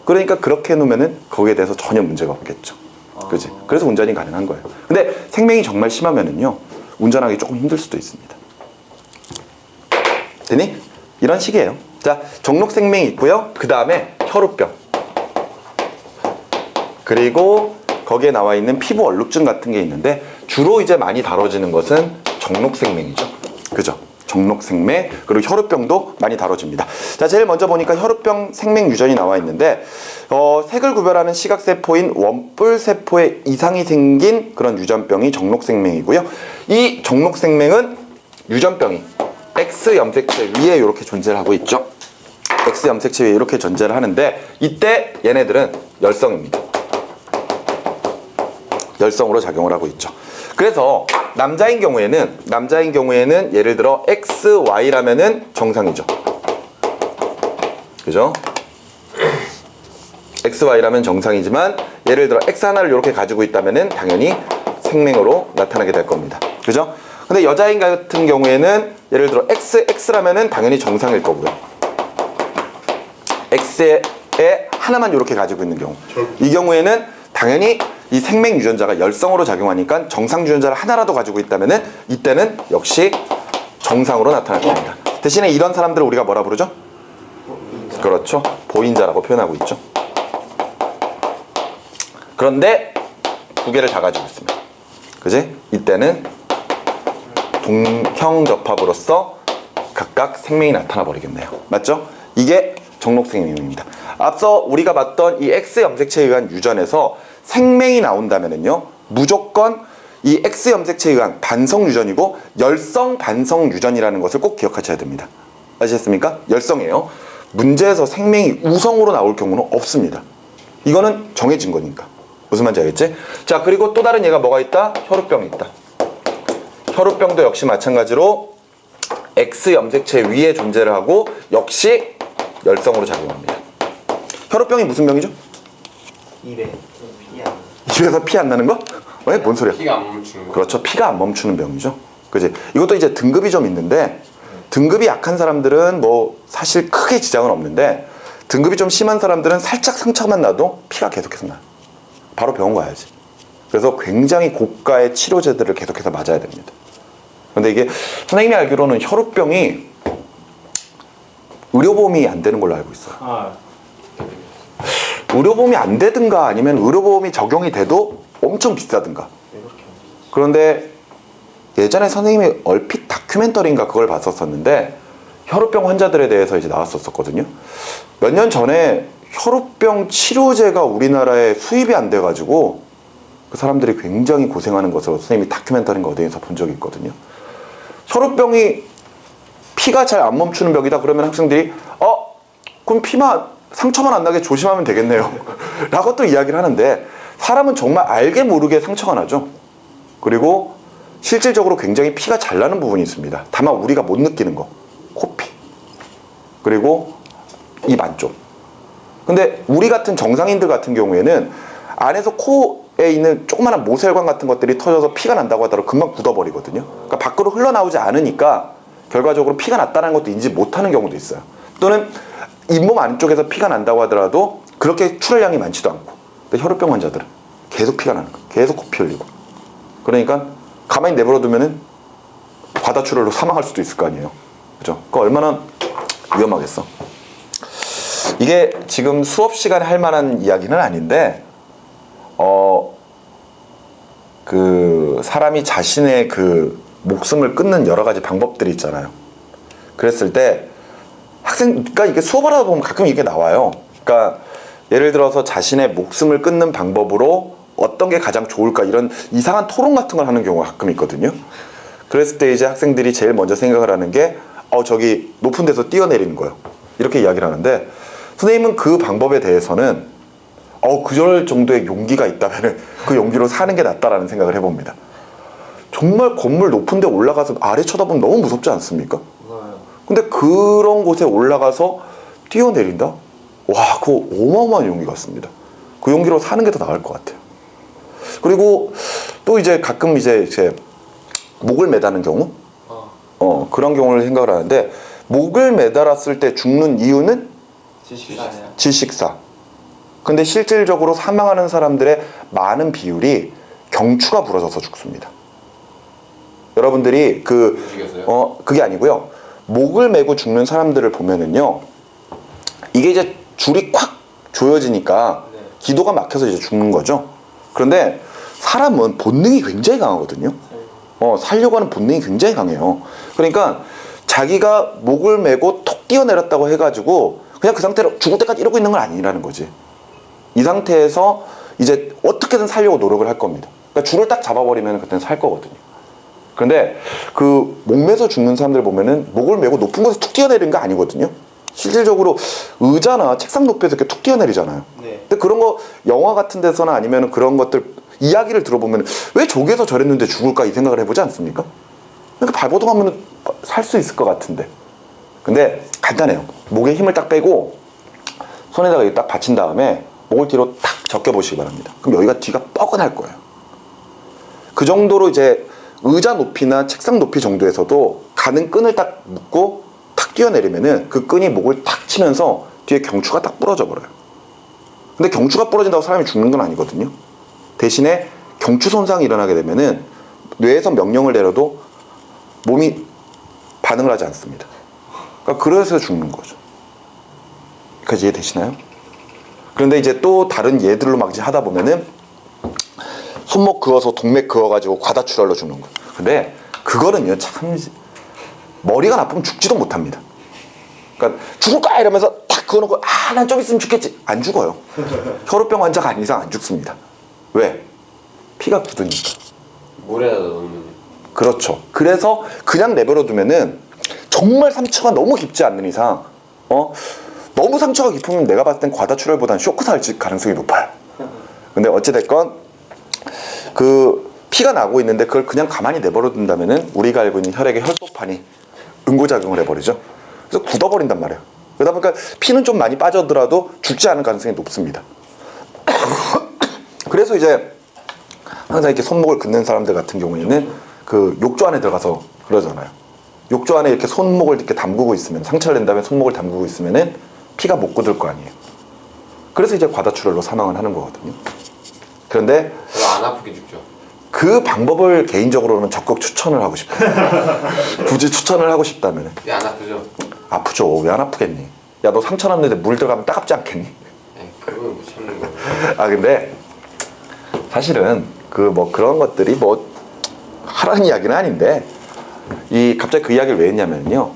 그러니까 그렇게 해놓으면은 거기에 대해서 전혀 문제가 없겠죠. 그지? 그래서 운전이 가능한 거예요. 근데 생명이 정말 심하면은요, 운전하기 조금 힘들 수도 있습니다. 되니? 이런 식이에요. 자, 정록생명이 있고요. 그 다음에 혈우병. 그리고 거기에 나와 있는 피부 얼룩증 같은 게 있는데, 주로 이제 많이 다뤄지는 것은 정록생명이죠. 그죠? 정록생명, 그리고 혈우병도 많이 다뤄집니다. 자, 제일 먼저 보니까 혈우병 생명유전이 나와 있는데, 색을 구별하는 시각세포인 원뿔세포에 이상이 생긴 그런 유전병이 정록생명이고요. 이 정록생명은 유전병이 X염색체 위에 이렇게 존재를 하고 있죠. X염색체 위에 이렇게 존재를 하는데, 이때 얘네들은 열성입니다. 열성으로 작용을 하고 있죠. 그래서 남자인 경우에는 예를 들어 XY라면은 정상이죠. 그죠? XY라면 정상이지만 예를 들어 X 하나를 이렇게 가지고 있다면은 당연히 생명으로 나타나게 될 겁니다. 그죠? 근데 여자인 같은 경우에는 예를 들어 XX라면은 당연히 정상일 거고요. X에 하나만 이렇게 가지고 있는 경우, 이 경우에는 당연히 이 생명 유전자가 열성으로 작용하니까 정상 유전자를 하나라도 가지고 있다면은 이때는 역시 정상으로 나타날 겁니다. 대신에 이런 사람들을 우리가 뭐라 부르죠? 그렇죠. 보인자라고 표현하고 있죠. 그런데 두 개를 다 가지고 있습니다. 그지? 이때는 동형접합으로서 각각 생명이 나타나 버리겠네요. 맞죠? 이게 정록생명입니다. 앞서 우리가 봤던 이 X염색체에 의한 유전에서 생명이 나온다면은요, 무조건 이 X염색체에 의한 반성유전이고 열성 반성유전이라는 것을 꼭 기억하셔야 됩니다. 아시겠습니까? 열성이에요. 문제에서 생명이 우성으로 나올 경우는 없습니다. 이거는 정해진 거니까. 무슨 말인지 알겠지? 자, 그리고 또 다른 얘가 뭐가 있다? 혈우병이 있다. 혈우병도 역시 마찬가지로 X염색체 위에 존재를 하고 역시 열성으로 작용합니다. 혈우병이 무슨 병이죠? 입에서 피 안 나는 거? 왜? 뭔 소리야? 피가 안 멈추는 거. 그렇죠. 피가 안 멈추는 병이죠. 그지? 이것도 이제 등급이 좀 있는데, 등급이 약한 사람들은 뭐 사실 크게 지장은 없는데, 등급이 좀 심한 사람들은 살짝 상처만 나도 피가 계속해서 나요. 바로 병원 가야지. 그래서 굉장히 고가의 치료제들을 계속해서 맞아야 됩니다. 근데 이게 선생님이 알기로는 혈우병이 의료보험이 안 되는 걸로 알고 있어요. 의료보험이 안 되든가 아니면 의료보험이 적용이 돼도 엄청 비싸든가. 그런데 예전에 선생님이 얼핏 다큐멘터리인가 그걸 봤었었는데, 혈우병 환자들에 대해서 이제 나왔었거든요. 몇 년 전에 혈우병 치료제가 우리나라에 수입이 안 돼가지고 그 사람들이 굉장히 고생하는 것으로 선생님이 다큐멘터리인가 어디에서 본 적이 있거든요. 혈우병이 피가 잘 안 멈추는 병이다 그러면 학생들이 그럼 상처만 안 나게 조심하면 되겠네요 라고 또 이야기를 하는데, 사람은 정말 알게 모르게 상처가 나죠. 그리고 실질적으로 굉장히 피가 잘 나는 부분이 있습니다. 다만 우리가 못 느끼는 거, 코피, 그리고 입 안쪽. 근데 우리 같은 정상인들 같은 경우에는 안에서 코에 있는 조그마한 모세혈관 같은 것들이 터져서 피가 난다고 하더라도 금방 굳어버리거든요. 그러니까 밖으로 흘러나오지 않으니까 결과적으로 피가 났다는 것도 인지 못하는 경우도 있어요. 또는 잇몸 안쪽에서 피가 난다고 하더라도 그렇게 출혈량이 많지도 않고. 근데 혈우병 환자들은 계속 피가 나는 거예요. 계속 코피 흘리고. 그러니까 가만히 내버려 두면은 과다출혈로 사망할 수도 있을 거 아니에요. 그죠? 그거 얼마나 위험하겠어. 이게 지금 수업 시간에 할 만한 이야기는 아닌데, 그 사람이 자신의 그 목숨을 끊는 여러 가지 방법들이 있잖아요. 그랬을 때 그러니까 이게 수업을 하다 보면 가끔 이게 나와요. 그러니까 예를 들어서 자신의 목숨을 끊는 방법으로 어떤 게 가장 좋을까 이런 이상한 토론 같은 걸 하는 경우가 가끔 있거든요. 그랬을 때 이제 학생들이 제일 먼저 생각을 하는 게 저기 높은 데서 뛰어내리는 거예요. 이렇게 이야기를 하는데 선생님은 그 방법에 대해서는 그럴 정도의 용기가 있다면 그 용기로 사는 게 낫다라는 생각을 해봅니다. 정말 건물 높은 데 올라가서 아래 쳐다보면 너무 무섭지 않습니까? 무서워요. 근데 그런 곳에 올라가서 뛰어내린다? 와, 그거 어마어마한 용기 같습니다. 그 용기로 사는 게 더 나을 것 같아요. 그리고 또 이제 가끔 이제 목을 매다는 경우? 그런 경우를 생각을 하는데 목을 매달았을 때 죽는 이유는 질식사네요. 질식사. 근데 실질적으로 사망하는 사람들의 많은 비율이 경추가 부러져서 죽습니다. 여러분들이 움직였어요? 그게 아니고요. 목을 메고 죽는 사람들을 보면은요. 이게 이제 줄이 콱 조여지니까 네. 기도가 막혀서 이제 죽는 거죠. 그런데 사람은 본능이 굉장히 강하거든요. 살려고 하는 본능이 굉장히 강해요. 그러니까 자기가 목을 메고 톡 뛰어내렸다고 해가지고 그냥 그 상태로 죽을 때까지 이러고 있는 건 아니라는 거지. 이 상태에서 이제 어떻게든 살려고 노력을 할 겁니다. 그러니까 줄을 딱 잡아버리면 그때는 살 거거든요. 그런데 그 목 매서 죽는 사람들 보면은 목을 메고 높은 곳에 툭 뛰어내리는 거 아니거든요. 실질적으로 의자나 책상 높이에서 이렇게 툭 뛰어내리잖아요. 네. 근데 그런 거 영화 같은 데서나 아니면 그런 것들 이야기를 들어보면 왜 저기에서 저랬는데 죽을까 이 생각을 해보지 않습니까? 그러니까 발버둥하면 살 수 있을 것 같은데. 근데 간단해요. 목에 힘을 딱 빼고 손에다가 이렇게 딱 받친 다음에 목을 뒤로 탁 적게 보시기 바랍니다. 그럼 여기가 뒤가 뻐근할 거예요. 그 정도로 이제 의자 높이나 책상 높이 정도에서도 가는 끈을 딱 묶고 탁 뛰어내리면은 그 끈이 목을 탁 치면서 뒤에 경추가 딱 부러져 버려요. 근데 경추가 부러진다고 사람이 죽는 건 아니거든요. 대신에 경추 손상이 일어나게 되면은 뇌에서 명령을 내려도 몸이 반응을 하지 않습니다. 그러니까 그래서 죽는 거죠. 여기까지 이해되시나요? 그런데 이제 또 다른 예들로 막 이제 하다 보면은 손목 그어서 동맥 그어가지고 과다출혈로 죽는 거. 근데 그거는요 참 머리가 나쁘면 죽지도 못합니다. 그러니까 죽을까 이러면서 딱 그어놓고 난 좀 있으면 죽겠지. 안 죽어요. 혈우병 환자가 아닌 이상 안 죽습니다. 왜? 피가 굳으니까. 물에다 넣으면. 그렇죠. 그래서 그냥 내버려 두면은 정말 상처가 너무 깊지 않는 이상 너무 상처가 깊으면 내가 봤을 땐 과다출혈보다는 쇼크 살 가능성이 높아요. 근데 어찌됐건 그 피가 나고 있는데 그걸 그냥 가만히 내버려 둔다면은 우리가 알고 있는 혈액의 혈소판이 응고작용을 해버리죠. 그래서 굳어버린단 말이에요. 그러다 보니까 피는 좀 많이 빠져들어도 죽지 않을 가능성이 높습니다. 그래서 이제 항상 이렇게 손목을 긋는 사람들 같은 경우에는 그 욕조 안에 들어가서 그러잖아요. 욕조 안에 이렇게 손목을 이렇게 담그고 있으면 상처를 낸 다음에 손목을 담그고 있으면은 피가 못 굳을 거 아니에요. 그래서 이제 과다출혈로 사망을 하는 거거든요. 그런데 별로 안 아프게 죽죠. 그 방법을 개인적으로는 적극 추천을 하고 싶어요. 굳이 추천을 하고 싶다면 왜 안 아프죠? 아프죠. 왜 안 아프겠니? 야, 너 상처 났는데 물 들어가면 따갑지 않겠니? 그건 못 참는 거예요. 근데 사실은 그 뭐 그런 것들이 뭐 하라는 이야기는 아닌데 갑자기 그 이야기를 왜 했냐면요.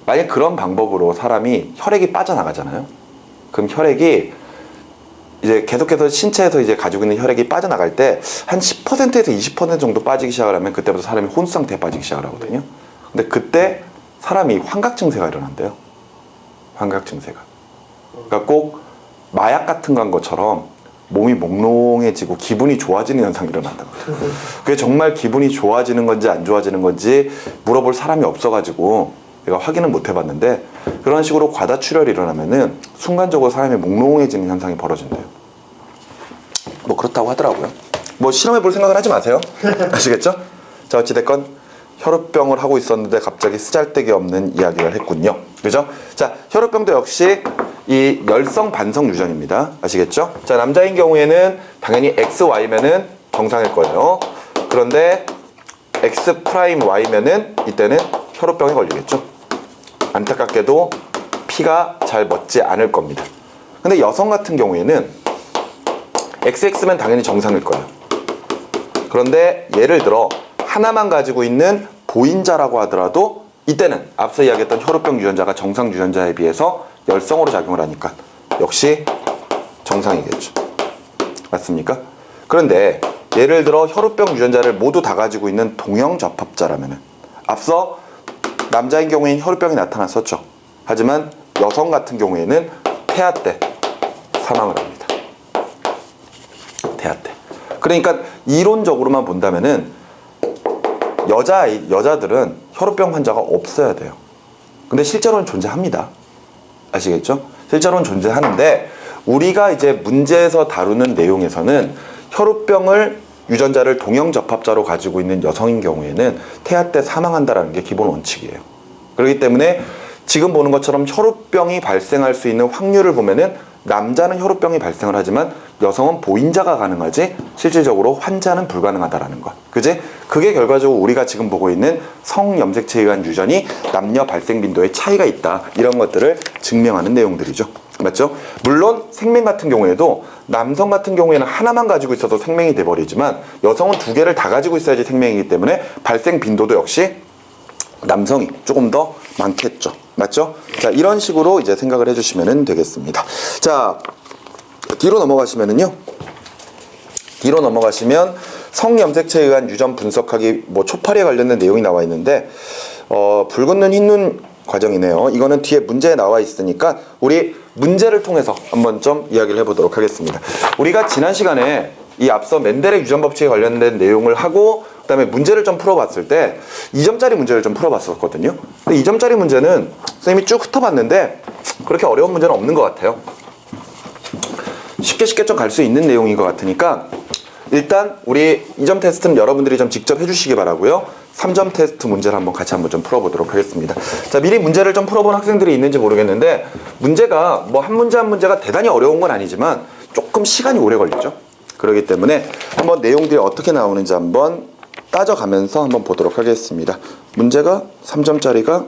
만약 그런 방법으로 사람이 혈액이 빠져나가잖아요. 그럼 혈액이 이제 계속해서 신체에서 이제 가지고 있는 혈액이 빠져나갈 때 한 10%에서 20% 정도 빠지기 시작을 하면 그때부터 사람이 혼수 상태에 빠지기 시작을 하거든요. 근데 그때 사람이 환각 증세가 일어난대요. 환각 증세가. 그러니까 꼭 마약 같은 건 것처럼 몸이 몽롱해지고 기분이 좋아지는 현상이 일어난다고. 그게 정말 기분이 좋아지는 건지 안 좋아지는 건지 물어볼 사람이 없어가지고 내가 확인은 못 해봤는데 그런 식으로 과다출혈이 일어나면은 순간적으로 사람이 몽롱해지는 현상이 벌어진대요. 뭐 그렇다고 하더라고요. 뭐 실험해볼 생각은 하지 마세요. 아시겠죠? 자, 어찌됐건 혈우병을 하고 있었는데 갑자기 쓰잘데기 없는 이야기를 했군요. 그죠? 자, 혈우병도 역시 이 열성 반성 유전입니다. 아시겠죠? 자, 남자인 경우에는 당연히 XY면은 정상일 거예요. 그런데 X'Y면은 이때는 혈우병에 걸리겠죠. 안타깝게도 피가 잘 멎지 않을 겁니다. 근데 여성 같은 경우에는 XX면 당연히 정상일 거예요. 그런데 예를 들어 하나만 가지고 있는 보인자라고 하더라도 이때는 앞서 이야기했던 혈우병 유전자가 정상 유전자에 비해서 열성으로 작용을 하니까 역시 정상이겠죠. 맞습니까? 그런데 예를 들어 혈우병 유전자를 모두 다 가지고 있는 동형접합자라면은 앞서 남자인 경우에는 혈우병이 나타났었죠. 하지만 여성 같은 경우에는 태아 때 사망을 합니다. 태아 때. 그러니까 이론적으로만 본다면은 여자들은 혈우병 환자가 없어야 돼요. 근데 실제로는 존재합니다. 아시겠죠? 실제로는 존재하는데 우리가 이제 문제에서 다루는 내용에서는 혈우병을 유전자를 동형접합자로 가지고 있는 여성인 경우에는 태아 때 사망한다는 게 기본 원칙이에요. 그렇기 때문에 지금 보는 것처럼 혈우병이 발생할 수 있는 확률을 보면은 남자는 혈우병이 발생을 하지만 여성은 보인자가 가능하지 실질적으로 환자는 불가능하다라는 것. 그지? 그게 결과적으로 우리가 지금 보고 있는 성염색체에 의한 유전이 남녀 발생 빈도에 차이가 있다. 이런 것들을 증명하는 내용들이죠. 맞죠? 물론 생명 같은 경우에도 남성 같은 경우에는 하나만 가지고 있어도 생명이 돼버리지만 여성은 두 개를 다 가지고 있어야지 생명이기 때문에 발생 빈도도 역시 남성이 조금 더 많겠죠. 맞죠? 자, 이런 식으로 이제 생각을 해주시면 되겠습니다. 자, 뒤로 넘어가시면은요. 뒤로 넘어가시면 성염색체에 의한 유전 분석하기 뭐 초파리에 관련된 내용이 나와 있는데 붉은 눈, 흰 눈 과정이네요. 이거는 뒤에 문제에 나와 있으니까 우리 문제를 통해서 한번 좀 이야기를 해보도록 하겠습니다. 우리가 지난 시간에 이 앞서 멘델의 유전 법칙에 관련된 내용을 하고 그다음에 문제를 좀 풀어봤을 때 2점짜리 문제를 좀 풀어봤었거든요. 근데 2점짜리 문제는 선생님이 쭉 훑어봤는데 그렇게 어려운 문제는 없는 것 같아요. 쉽게 좀 갈 수 있는 내용인 것 같으니까 일단 우리 2점 테스트는 여러분들이 좀 직접 해주시기 바라고요. 3점 테스트 문제를 한번 같이 한번 좀 풀어보도록 하겠습니다. 자, 미리 문제를 좀 풀어본 학생들이 있는지 모르겠는데 문제가 뭐 한 문제 한 문제가 대단히 어려운 건 아니지만 조금 시간이 오래 걸리죠. 그렇기 때문에 한번 내용들이 어떻게 나오는지 한번 따져가면서 한번 보도록 하겠습니다. 문제가 3점짜리가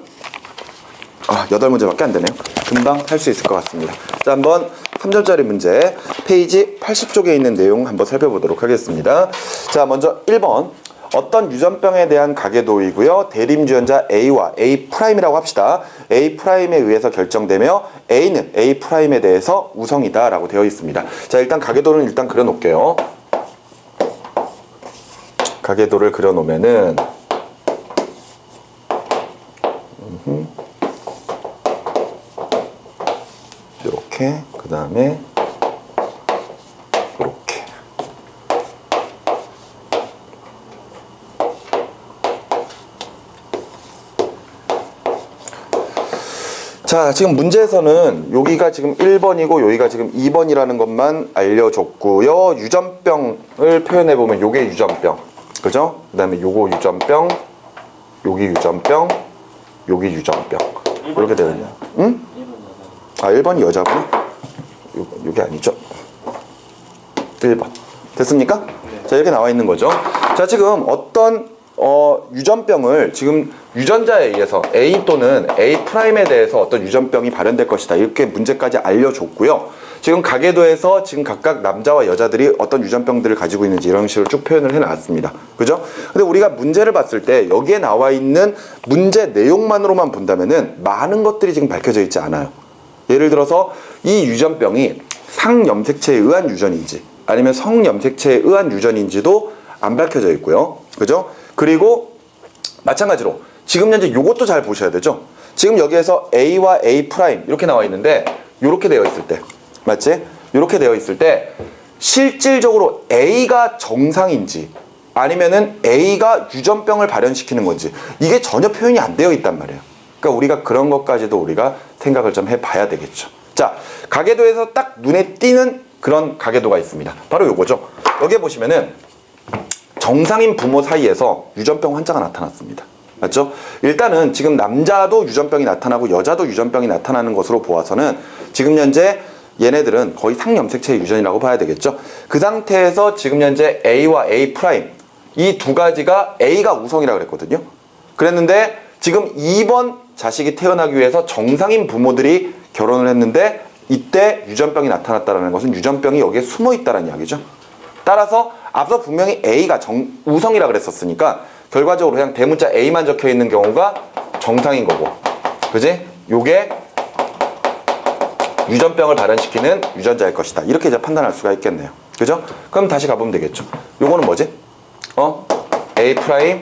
8문제밖에 안 되네요. 금방 할 수 있을 것 같습니다. 자, 한번 3점짜리 문제 페이지 80쪽에 있는 내용 한번 살펴보도록 하겠습니다. 자, 먼저 1번 어떤 유전병에 대한 가계도이고요. 대립유전자 A와 A'이라고 합시다. A'에 의해서 결정되며 A는 A'에 대해서 우성이다 라고 되어 있습니다. 자, 일단 가계도는 일단 그려놓을게요. 가계도를 그려놓으면은 이렇게 그 다음에 이렇게 자, 지금 문제에서는 여기가 지금 1번이고 여기가 지금 2번이라는 것만 알려줬고요. 유전병을 표현해보면 요게 유전병, 그죠? 그 다음에 요거 유전병, 여기 유전병, 여기 유전병 이렇게 되어 있네요. 응? 1번이 여자구나. 요게 아니죠. 1번 됐습니까? 네. 자, 이렇게 나와 있는 거죠. 자, 지금 어떤 유전병을 지금 유전자에 의해서 A 또는 A'에 대해서 어떤 유전병이 발현될 것이다. 이렇게 문제까지 알려줬고요. 지금 가계도에서 지금 각각 남자와 여자들이 어떤 유전병들을 가지고 있는지 이런 식으로 쭉 표현을 해놨습니다. 그죠? 근데 우리가 문제를 봤을 때 여기에 나와 있는 문제 내용만으로만 본다면은 많은 것들이 지금 밝혀져 있지 않아요. 예를 들어서 이 유전병이 상염색체에 의한 유전인지 아니면 성염색체에 의한 유전인지도 안 밝혀져 있고요. 그죠? 그리고 마찬가지로 지금 현재 요것도 잘 보셔야 되죠. 지금 여기에서 A와 A' 이렇게 나와 있는데 요렇게 되어 있을 때 맞지? 요렇게 되어 있을 때 실질적으로 A가 정상인지 아니면은 A가 유전병을 발현시키는 건지 이게 전혀 표현이 안 되어 있단 말이에요. 그러니까 우리가 그런 것까지도 우리가 생각을 좀 해봐야 되겠죠. 자, 가계도에서 딱 눈에 띄는 그런 가계도가 있습니다. 바로 요거죠. 여기에 보시면은 정상인 부모 사이에서 유전병 환자가 나타났습니다. 맞죠? 일단은 지금 남자도 유전병이 나타나고 여자도 유전병이 나타나는 것으로 보아서는 지금 현재 얘네들은 거의 상염색체의 유전이라고 봐야 되겠죠. 그 상태에서 지금 현재 A와 A' 이 두 가지가 A가 우성이라고 그랬거든요. 그랬는데 지금 2번 자식이 태어나기 위해서 정상인 부모들이 결혼을 했는데 이때 유전병이 나타났다는 것은 유전병이 여기에 숨어 있다는 이야기죠. 따라서 앞서 분명히 A가 우성이라 그랬었으니까 결과적으로 그냥 대문자 A만 적혀 있는 경우가 정상인 거고, 그지? 요게 유전병을 발현시키는 유전자일 것이다. 이렇게 이제 판단할 수가 있겠네요. 그죠? 그럼 다시 가보면 되겠죠. 요거는 뭐지? A 프라임,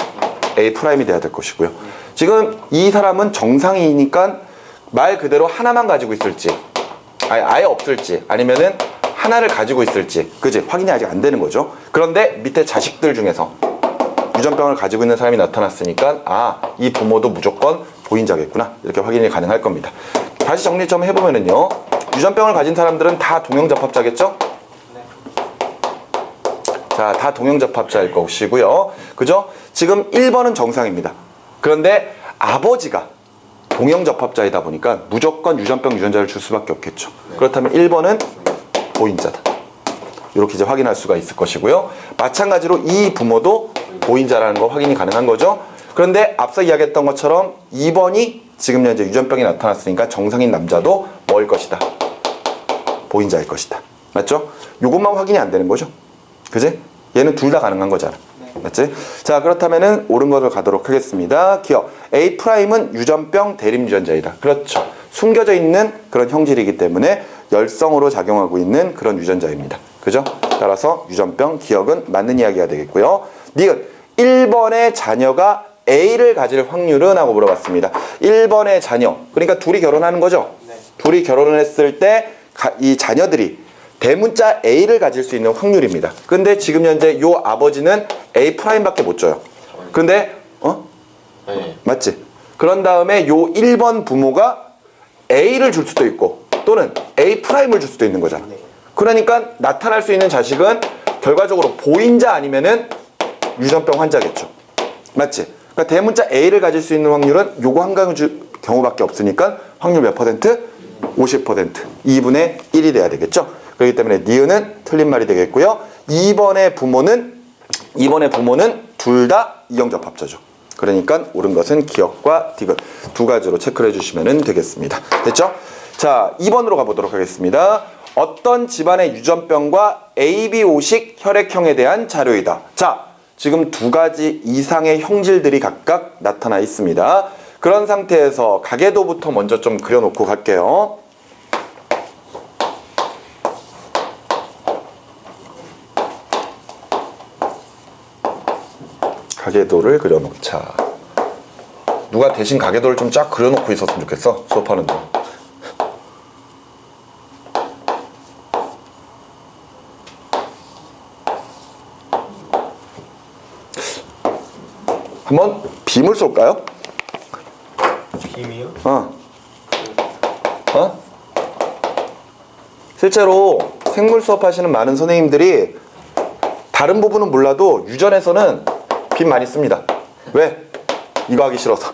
A 프라임이 돼야 될 것이고요. 지금 이 사람은 정상이니까 말 그대로 하나만 가지고 있을지, 아예 없을지, 아니면은 하나를 가지고 있을지, 그지? 확인이 아직 안 되는 거죠. 그런데 밑에 자식들 중에서 유전병을 가지고 있는 사람이 나타났으니까 이 부모도 무조건 보인자겠구나, 이렇게 확인이 가능할 겁니다. 다시 정리 좀 해보면은요, 유전병을 가진 사람들은 다 동형접합자겠죠? 자, 다 동형접합자일 것이고요. 그죠? 지금 1번은 정상입니다. 그런데 아버지가 동형접합자이다 보니까 무조건 유전병 유전자를 줄 수밖에 없겠죠. 그렇다면 1번은 보인자다. 이렇게 이제 확인할 수가 있을 것이고요. 마찬가지로 이 부모도 보인자라는 거 확인이 가능한 거죠. 그런데 앞서 이야기했던 것처럼 2번이 지금 현재 유전병이 나타났으니까 정상인 남자도 뭐일 것이다? 보인자일 것이다. 맞죠? 요것만 확인이 안 되는 거죠. 그지? 얘는 둘 다 가능한 거잖아. 맞지? 자, 그렇다면은 옳은 것을 가도록 하겠습니다. 기억. A'은 유전병 대립 유전자이다. 그렇죠. 숨겨져 있는 그런 형질이기 때문에 열성으로 작용하고 있는 그런 유전자입니다. 그죠? 따라서 유전병 기억은 맞는 이야기가 되겠고요. 니은 1번의 자녀가 A를 가질 확률은? 하고 물어봤습니다. 1번의 자녀, 그러니까 둘이 결혼하는 거죠? 네. 둘이 결혼을 했을 때 이 자녀들이 대문자 A를 가질 수 있는 확률입니다. 근데 지금 현재 요 아버지는 A 프라임밖에 못 줘요. 근데 네. 맞지? 그런 다음에 요 1번 부모가 A를 줄 수도 있고 또는 A 프라임을 줄 수도 있는 거잖아. 그러니까 나타날 수 있는 자식은 결과적으로 보인자 아니면은 유전병 환자겠죠. 맞지? 그러니까 대문자 A를 가질 수 있는 확률은 요거 한 경우밖에 없으니까 확률 몇 퍼센트? 50%. 2분의 1이 돼야 되겠죠. 그렇기 때문에 니은은 틀린 말이 되겠고요. 2번의 부모는 둘 다 이형접합자죠. 그러니까 옳은 것은 기억과 디귿 두 가지로 체크를 해주시면 되겠습니다. 됐죠? 자, 2번으로 가보도록 하겠습니다. 어떤 집안의 유전병과 ABO식 혈액형에 대한 자료이다. 자, 지금 두 가지 이상의 형질들이 각각 나타나 있습니다. 그런 상태에서 가계도부터 먼저 좀 그려놓고 갈게요. 가계도를 그려놓자. 누가 대신 가계도를 좀 쫙 그려놓고 있었으면 좋겠어, 수업하는 동. 한번 빔을 쏠까요? 빔이요? 실제로 생물 수업 하시는 많은 선생님들이 다른 부분은 몰라도 유전에서는 빔 많이 씁니다. 왜? 이거 하기 싫어서.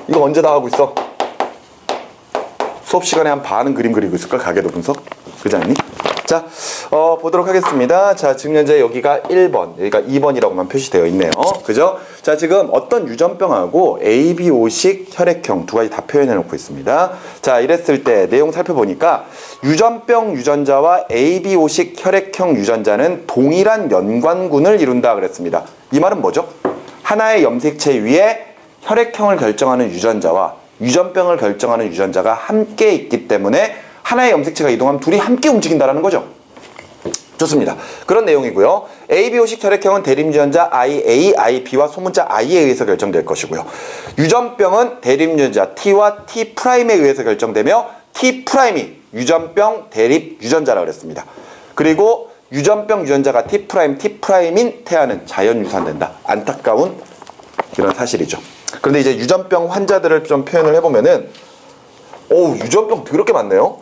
이거 언제 다 하고 있어? 수업 시간에 한 반은 그림 그리고 있을걸? 가계도 분석? 그렇지 않니? 자, 보도록 하겠습니다. 자, 지금 현재 여기가 1번, 여기가 2번이라고만 표시되어 있네요. 그죠? 자, 지금 어떤 유전병하고 ABO식 혈액형 두 가지 다 표현해 놓고 있습니다. 자, 이랬을 때 내용 살펴보니까 유전병 유전자와 ABO식 혈액형 유전자는 동일한 연관군을 이룬다 그랬습니다. 이 말은 뭐죠? 하나의 염색체 위에 혈액형을 결정하는 유전자와 유전병을 결정하는 유전자가 함께 있기 때문에 하나의 염색체가 이동하면 둘이 함께 움직인다는 거죠. 좋습니다. 그런 내용이고요. ABO식 혈액형은 대립유전자 IA, IB와 소문자 I에 의해서 결정될 것이고요. 유전병은 대립유전자 T와 T'에 의해서 결정되며 T'이 유전병 대립 유전자라고 그랬습니다. 그리고 유전병 유전자가 T'T'인 태아는 자연 유산된다. 안타까운 이런 사실이죠. 그런데 이제 유전병 환자들을 좀 표현을 해보면은 유전병 더럽게 많네요.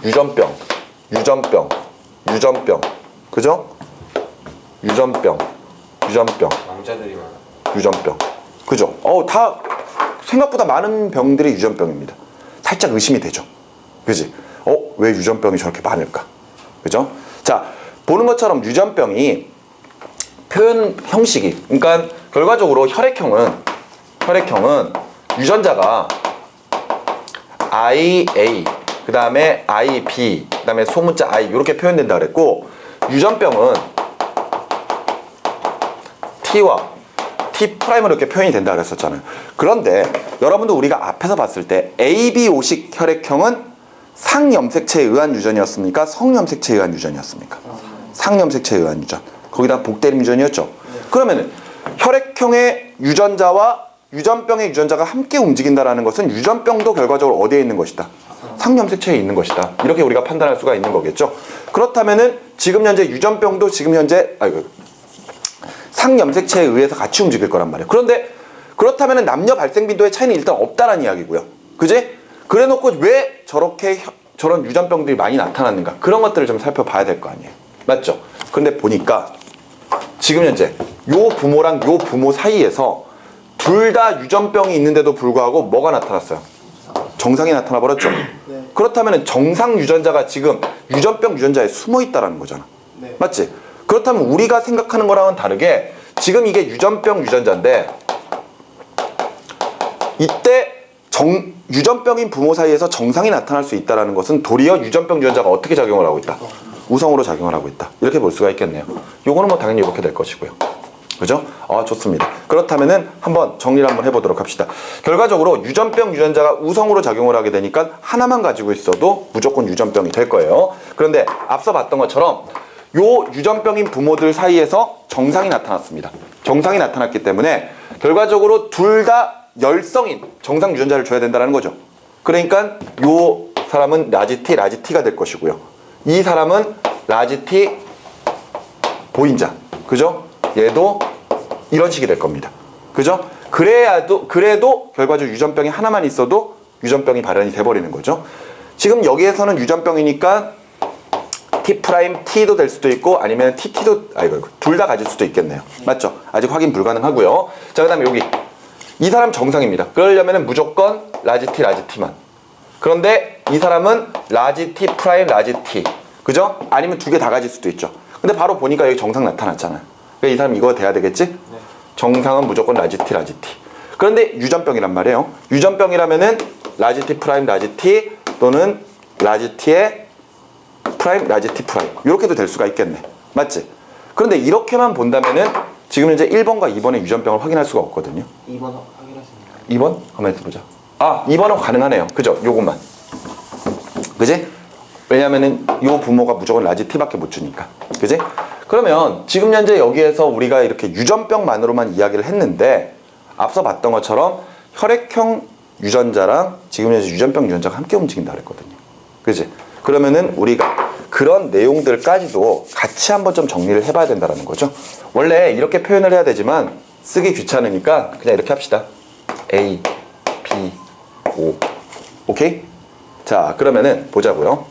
유전병, 그죠? 유전병, 왕자들이 많아. 유전병, 그죠? 다 생각보다 많은 병들이 유전병입니다. 살짝 의심이 되죠. 그지? 왜 유전병이 저렇게 많을까? 그죠? 자, 보는 것처럼 유전병이 표현 형식이, 그러니까 결과적으로 혈액형은 유전자가 IA, 그 다음에 IB, 그 다음에 소문자 I 이렇게 표현된다 그랬고, 유전병은 t와 t 프라임으로 이렇게 표현이 된다 그랬었잖아요. 그런데 여러분도 우리가 앞에서 봤을 때 ABO식 혈액형은 상염색체에 의한 유전이었습니까? 성염색체에 의한 유전이었습니까? 상염색체에 의한 유전. 거기다 복대림 유전이었죠. 그러면은 혈액형의 유전자와 유전병의 유전자가 함께 움직인다라는 것은 유전병도 결과적으로 어디에 있는 것이다? 상염색체에 있는 것이다. 이렇게 우리가 판단할 수가 있는 거겠죠. 그렇다면은 지금 현재 유전병도 지금 현재 상염색체에 의해서 같이 움직일 거란 말이에요. 그런데 그렇다면은 남녀 발생 빈도의 차이는 일단 없다라는 이야기고요. 그지? 그래 놓고 왜 저렇게 저런 유전병들이 많이 나타났는가? 그런 것들을 좀 살펴봐야 될 거 아니에요. 맞죠? 근데 보니까 지금 현재 요 부모랑 요 부모 사이에서 둘 다 유전병이 있는데도 불구하고 뭐가 나타났어요? 정상이 나타나 버렸죠. 네. 그렇다면 정상 유전자가 지금 유전병 유전자에 숨어 있다라는 거잖아. 네. 맞지? 그렇다면 우리가 생각하는 거랑은 다르게 지금 이게 유전병 유전자인데 이때 유전병인 부모 사이에서 정상이 나타날 수 있다는 것은 도리어 유전병 유전자가 어떻게 작용을 하고 있다? 우성으로 작용을 하고 있다. 이렇게 볼 수가 있겠네요. 요거는 뭐 당연히 이렇게 될 것이고요. 그죠? 좋습니다. 그렇다면은 한번 정리를 한번 해보도록 합시다. 결과적으로 유전병 유전자가 우성으로 작용을 하게 되니까 하나만 가지고 있어도 무조건 유전병이 될 거예요. 그런데 앞서 봤던 것처럼 요 유전병인 부모들 사이에서 정상이 나타났습니다. 정상이 나타났기 때문에 결과적으로 둘 다 열성인 정상 유전자를 줘야 된다는 거죠. 그러니까 요 사람은 라지 T가 될 것이고요. 이 사람은 라지 T 보인자. 그죠? 얘도 이런 식이 될 겁니다. 그죠? 그래도 결과적으로 유전병이 하나만 있어도 유전병이 발현이 돼버리는 거죠. 지금 여기에서는 유전병이니까 T'T도 될 수도 있고 아니면 TT도 둘 다 가질 수도 있겠네요. 맞죠? 아직 확인 불가능하고요. 자, 그 다음에 여기 이 사람 정상입니다. 그러려면 무조건 라지 T만. 그런데 이 사람은 라지 T 프라임 라지 T. 그죠? 아니면 두 개 다 가질 수도 있죠. 근데 바로 보니까 여기 정상 나타났잖아요. 그러니까 이 사람 이거 돼야 되겠지? 네. 정상은 무조건 라지 T. 그런데 유전병이란 말이에요. 유전병이라면은 라지 T 프라임 라지 T 또는 라지 T의 프라임 라지 T 프라임. 이렇게도 될 수가 있겠네. 맞지? 그런데 이렇게만 본다면은 지금 현재 1번과 2번의 유전병을 확인할 수가 없거든요. 2번 확인하십니까? 2번? 가만히 있어보자. 2번은 가능하네요. 그죠? 요것만. 그지? 왜냐면은 요 부모가 무조건 라지 T밖에 못 주니까. 그지? 그러면 지금 현재 여기에서 우리가 이렇게 유전병만으로만 이야기를 했는데 앞서 봤던 것처럼 혈액형 유전자랑 지금 현재 유전병 유전자가 함께 움직인다 그랬거든요. 그지? 그러면은 우리가 그런 내용들까지도 같이 한번 좀 정리를 해봐야 된다는 거죠. 원래 이렇게 표현을 해야 되지만 쓰기 귀찮으니까 그냥 이렇게 합시다. A, B, O. 오케이? 자, 그러면은 보자고요.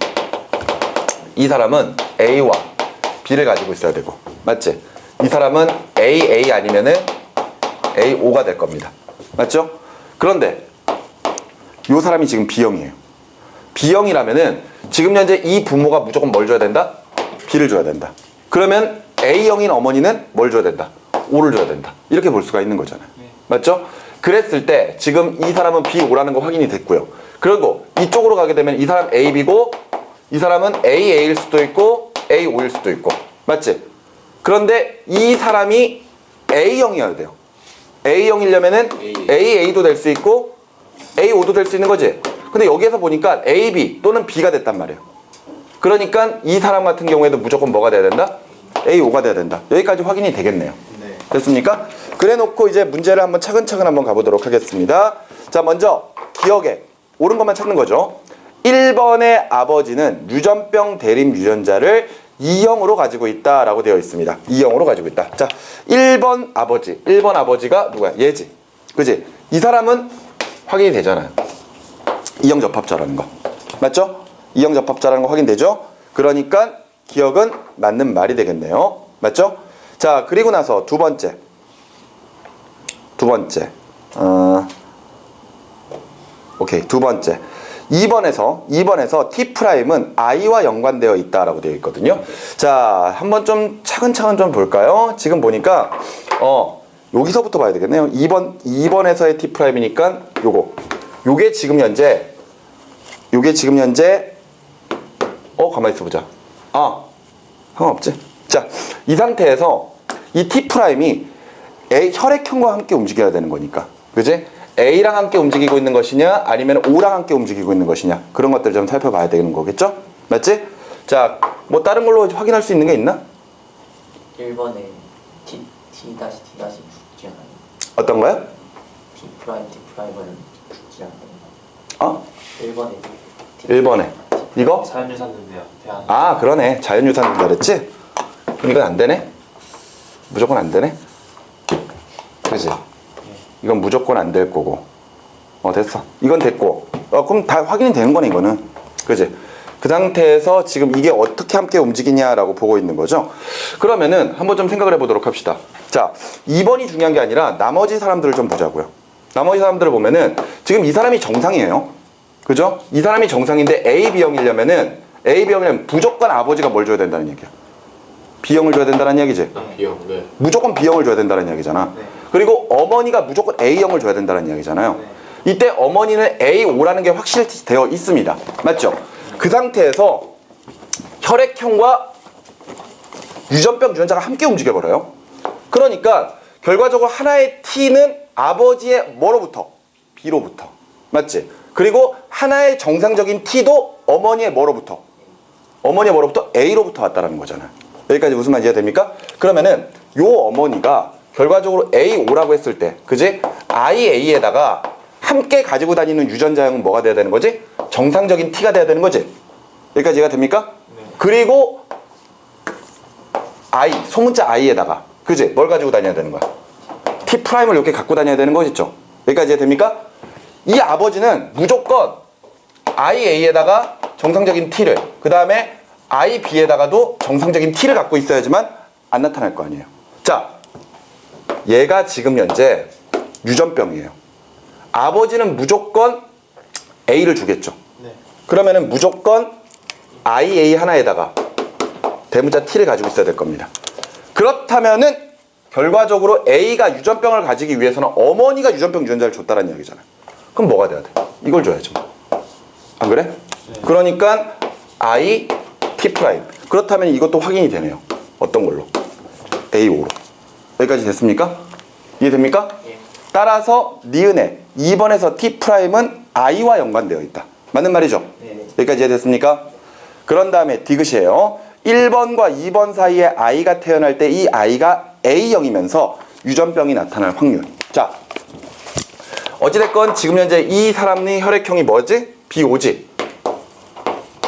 이 사람은 A와 B를 가지고 있어야 되고, 맞지? 이 사람은 AA 아니면은 AO가 될 겁니다. 맞죠? 그런데 이 사람이 지금 B형이에요. B형이라면은 지금 현재 이 부모가 무조건 뭘 줘야 된다? B를 줘야 된다. 그러면 A형인 어머니는 뭘 줘야 된다? O를 줘야 된다. 이렇게 볼 수가 있는 거잖아요. 맞죠? 그랬을 때 지금 이 사람은 B, O라는 거 확인이 됐고요. 그리고 이쪽으로 가게 되면 이 사람 A, B고 이 사람은 AA일 수도 있고 AO일 수도 있고. 맞지? 그런데 이 사람이 A형이어야 돼요. A형이려면은 AA도 될 수 있고 AO도 될 수 있는 거지. 근데 여기에서 보니까 AB 또는 B가 됐단 말이에요. 그러니까 이 사람 같은 경우에도 무조건 뭐가 돼야 된다? AO가 돼야 된다. 여기까지 확인이 되겠네요. 네. 됐습니까? 그래 놓고 이제 문제를 한번 차근차근 한번 가보도록 하겠습니다. 자, 먼저 기억에 옳은 것만 찾는 거죠. 1번의 아버지는 유전병 대림 유전자를 2형으로 가지고 있다라고 되어 있습니다. 2형으로 가지고 있다. 자, 1번 아버지가 누구야? 얘지. 그지? 이 사람은 확인이 되잖아요. 2형 접합자라는 거. 맞죠? 2형 접합자라는 거 확인되죠? 그러니까 기억은 맞는 말이 되겠네요. 맞죠? 자, 그리고 나서 두 번째. 오케이. 두 번째. 2번에서 T'은 I와 연관되어 있다라고 되어 있거든요. 자, 한번 좀 차근차근 좀 볼까요? 지금 보니까 여기서부터 봐야 되겠네요. 2번에서의 T'이니까 요게 지금 현재 가만히 있어 보자. 상관없지. 자, 이 상태에서 이 T'이 혈액형과 함께 움직여야 되는 거니까. 그지? A랑 함께 움직이고 있는 것이냐 아니면 O랑 함께 움직이고 있는 것이냐 그런 것들 좀 살펴봐야 되는 거겠죠? 맞지? 자, 뭐 다른 걸로 확인할 수 있는 게 있나? 1번에 D-D 죽지 않아요? 어떤 거요? D'D'은 죽지 않아요? 어? 1번에 1번에 이거? 자연유산인데요. 대안. 아, 그러네. 자연유산 그랬지? 그럼 이건 안 되네? 무조건 안 되네? 그지? 이건 무조건 안 될 거고. 됐어. 이건 됐고. 그럼 다 확인이 되는 거네, 이거는. 그지? 그 상태에서 지금 이게 어떻게 함께 움직이냐라고 보고 있는 거죠. 그러면은 한번 좀 생각을 해보도록 합시다. 자, 2번이 중요한 게 아니라 나머지 사람들을 좀 보자고요. 나머지 사람들을 보면은 지금 이 사람이 정상이에요. 그죠? 이 사람이 정상인데 A, B형이려면은 무조건 아버지가 뭘 줘야 된다는 얘기야. B형을 줘야 된다는 얘기지. B형. 네. 무조건 B형을 줘야 된다는 이야기잖아. 네. 그리고 어머니가 무조건 A형을 줘야 된다는 이야기잖아요. 네. 이때 어머니는 A5라는 게 확실되어 있습니다. 맞죠? 그 상태에서 혈액형과 유전병 유전자가 함께 움직여버려요. 그러니까 결과적으로 하나의 T는 아버지의 뭐로부터? B로부터. 맞지? 그리고 하나의 정상적인 T도 어머니의 뭐로부터? A로부터 왔다라는 거잖아요. 여기까지 무슨 말인지 이해됩니까? 그러면은 요 어머니가 결과적으로 A5라고 했을 때, 그지? IA에다가 함께 가지고 다니는 유전자형은 뭐가 돼야 되는 거지? 정상적인 T가 돼야 되는 거지? 여기까지 이해가 됩니까? 네. 그리고 I, 소문자 I에다가, 그지? 뭘 가지고 다녀야 되는 거야? T'을 이렇게 갖고 다녀야 되는 거겠죠? 여기까지 이해됩니까? 이 아버지는 무조건 IA에다가 정상적인 T를, 그 다음에 IB에다가도 정상적인 T를 갖고 있어야지만 안 나타날 거 아니에요. 자, 얘가 지금 현재 유전병이에요. 아버지는 무조건 A를 주겠죠. 네. 그러면은 무조건 IA 하나에다가 대문자 T를 가지고 있어야 될 겁니다. 그렇다면은 결과적으로 A가 유전병을 가지기 위해서는 어머니가 유전병 유전자를 줬다는 이야기잖아요. 그럼 뭐가 돼야 돼? 이걸 줘야죠. 안 그래? 네. 그러니까 I, T 프라임. 그렇다면 이것도 확인이 되네요. 어떤 걸로? A5로. 여기까지 됐습니까? 이해됩니까? 예. 따라서 니은의 2번에서 T 프라임은 I와 연관되어 있다. 맞는 말이죠? 네. 여기까지 이해됐습니까? 그런 다음에 디귿이에요. 1번과 2번 사이에 I가 태어날 때 이 I가 A형이면서 유전병이 나타날 확률. 자, 어찌됐건 지금 현재 이 사람의 혈액형이 뭐지? B5지?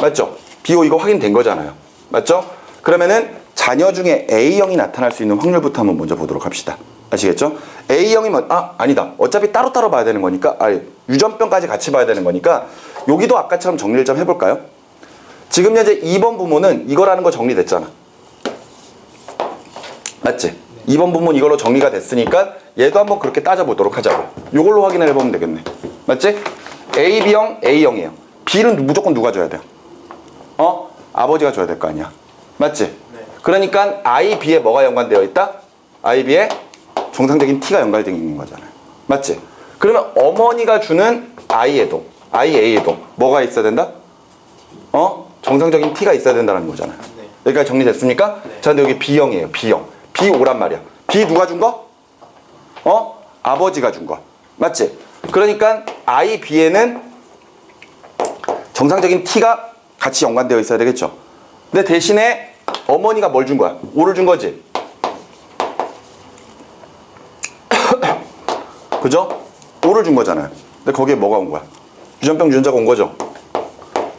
맞죠? B5 이거 확인된 거잖아요. 맞죠? 그러면은 자녀 중에 A형이 나타날 수 있는 확률부터 한번 먼저 보도록 합시다. 아시겠죠? A형이 아니다. 어차피 따로따로 봐야 되는 거니까, 유전병까지 같이 봐야 되는 거니까 여기도 아까처럼 정리를 좀 해볼까요? 지금 현재 2번 부모는 이거라는 거 정리됐잖아. 맞지? 네. 2번 부모는 이걸로 정리가 됐으니까 얘도 한번 그렇게 따져보도록 하자고. 이걸로 확인을 해보면 되겠네. 맞지? A, B형, A형이에요. B는 무조건 누가 줘야 돼요? 아버지가 줘야 될 거 아니야. 맞지? 네. 그러니까 I, B에 뭐가 연관되어 있다? I, B에 정상적인 T가 연관되어 있는 거잖아요. 맞지? 그러면 어머니가 주는 I에도, IA에도 뭐가 있어야 된다? 정상적인 T가 있어야 된다는 거잖아요. 네. 여기까지 정리됐습니까? 네. 자, 근데 여기 B형이에요. B형. B5란 말이야. B 누가 준 거? 아버지가 준 거. 맞지? 그러니까 I, B에는 정상적인 T가 같이 연관되어 있어야 되겠죠. 근데 대신에 어머니가 뭘 준 거야? 5를 준 거지. 그죠? 5를 준 거잖아요. 근데 거기에 뭐가 온 거야? 유전병 유전자가 온 거죠.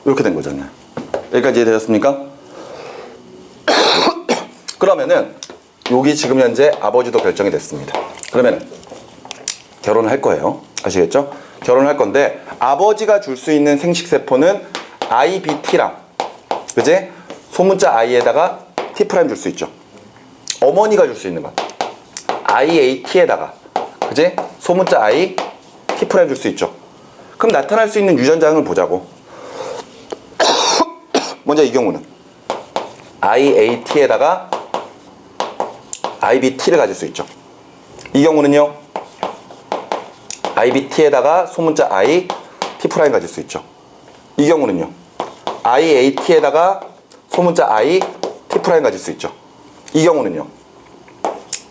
이렇게 된 거잖아요. 여기까지 이해되셨습니까? 그러면은 여기 지금 현재 아버지도 결정이 됐습니다. 그러면은 결혼을 할 거예요. 아시겠죠? 결혼을 할 건데 아버지가 줄 수 있는 생식세포는 IBT랑, 그지? 소문자 I에다가 T' 줄 수 있죠. 어머니가 줄 수 있는 건 IAT에다가, 그지? 소문자 I, T' 줄 수 있죠. 그럼 나타날 수 있는 유전자형을 보자고. 먼저 이 경우는 IAT에다가 IBT를 가질 수 있죠. 이 경우는요, IBT에다가 소문자 I, T' 가질 수 있죠. 이 경우는요, IAT에다가 소문자 I, T' 가질 수 있죠. 이 경우는요,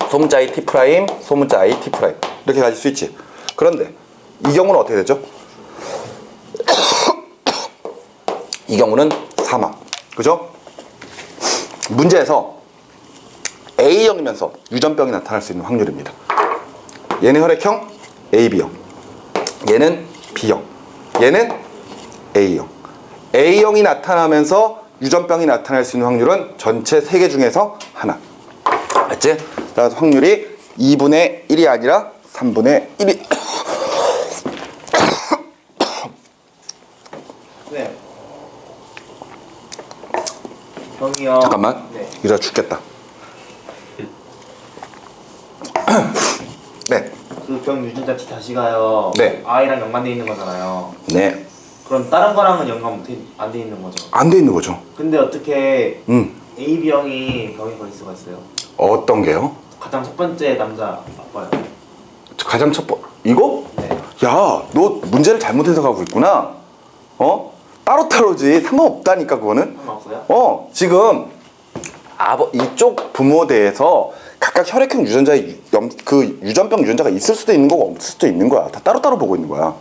소문자 I T 프라임, 소문자 I T 프라임 이렇게 가질 수 있지. 그런데 이 경우는 어떻게 되죠? 이 경우는 사망. 그죠? 문제에서 A형이면서 유전병이 나타날 수 있는 확률입니다. 얘는 혈액형 AB형, 얘는 B형, 얘는 A형. A형이 나타나면서 유전병이 나타날 수 있는 확률은 전체 3개 중에서 하나. 맞지? 따라서 확률이 2분의 1이 아니라 3분의 1이. 네. 형이요. 잠깐만. 네. 이러다 죽겠다. 네. 그 병 유전자 T 다시 가요. 네. I랑 연관돼 있는 거잖아요. 네. 그럼 다른 거랑은 연관 안 돼 있는 거죠? 안 돼 있는 거죠. 근데 어떻게 음. AB형이 병이 걸릴 수가 있어요? 어떤 게요? 가장 첫 번째 남자 아빠요. 가장 이거? 네. 야, 너 문제를 잘못 해석하고 있구나. 따로따로지. 상관없다니까, 그거는. 상관없어요? 지금 이쪽 부모대에서 각각 혈액형 유전자의 그 유전병 유전자가 있을 수도 있는 거고 없을 수도 있는 거야. 다 따로따로 보고 있는 거야.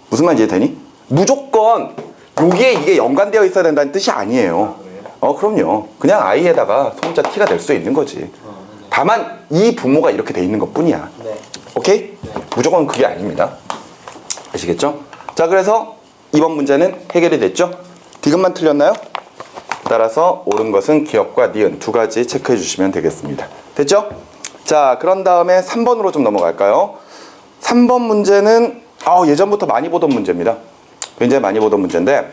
무슨 말인지 이해되니? 무조건 여기에 이게 연관되어 있어야 된다는 뜻이 아니에요. 그래요? 그럼요. 그냥 아이에다가 소문자 T가 될 수 있는 거지. 네. 다만 이 부모가 이렇게 돼 있는 것 뿐이야. 네. 오케이? 네. 무조건 그게 아닙니다. 아시겠죠? 자, 그래서 이번 문제는 해결이 됐죠? 디귿만 틀렸나요? 따라서 옳은 것은 기억과 니은 두 가지 체크해 주시면 되겠습니다. 됐죠? 자, 그런 다음에 3번으로 좀 넘어갈까요? 3번 문제는 예전부터 많이 보던 문제입니다. 굉장히 많이 보던 문제인데,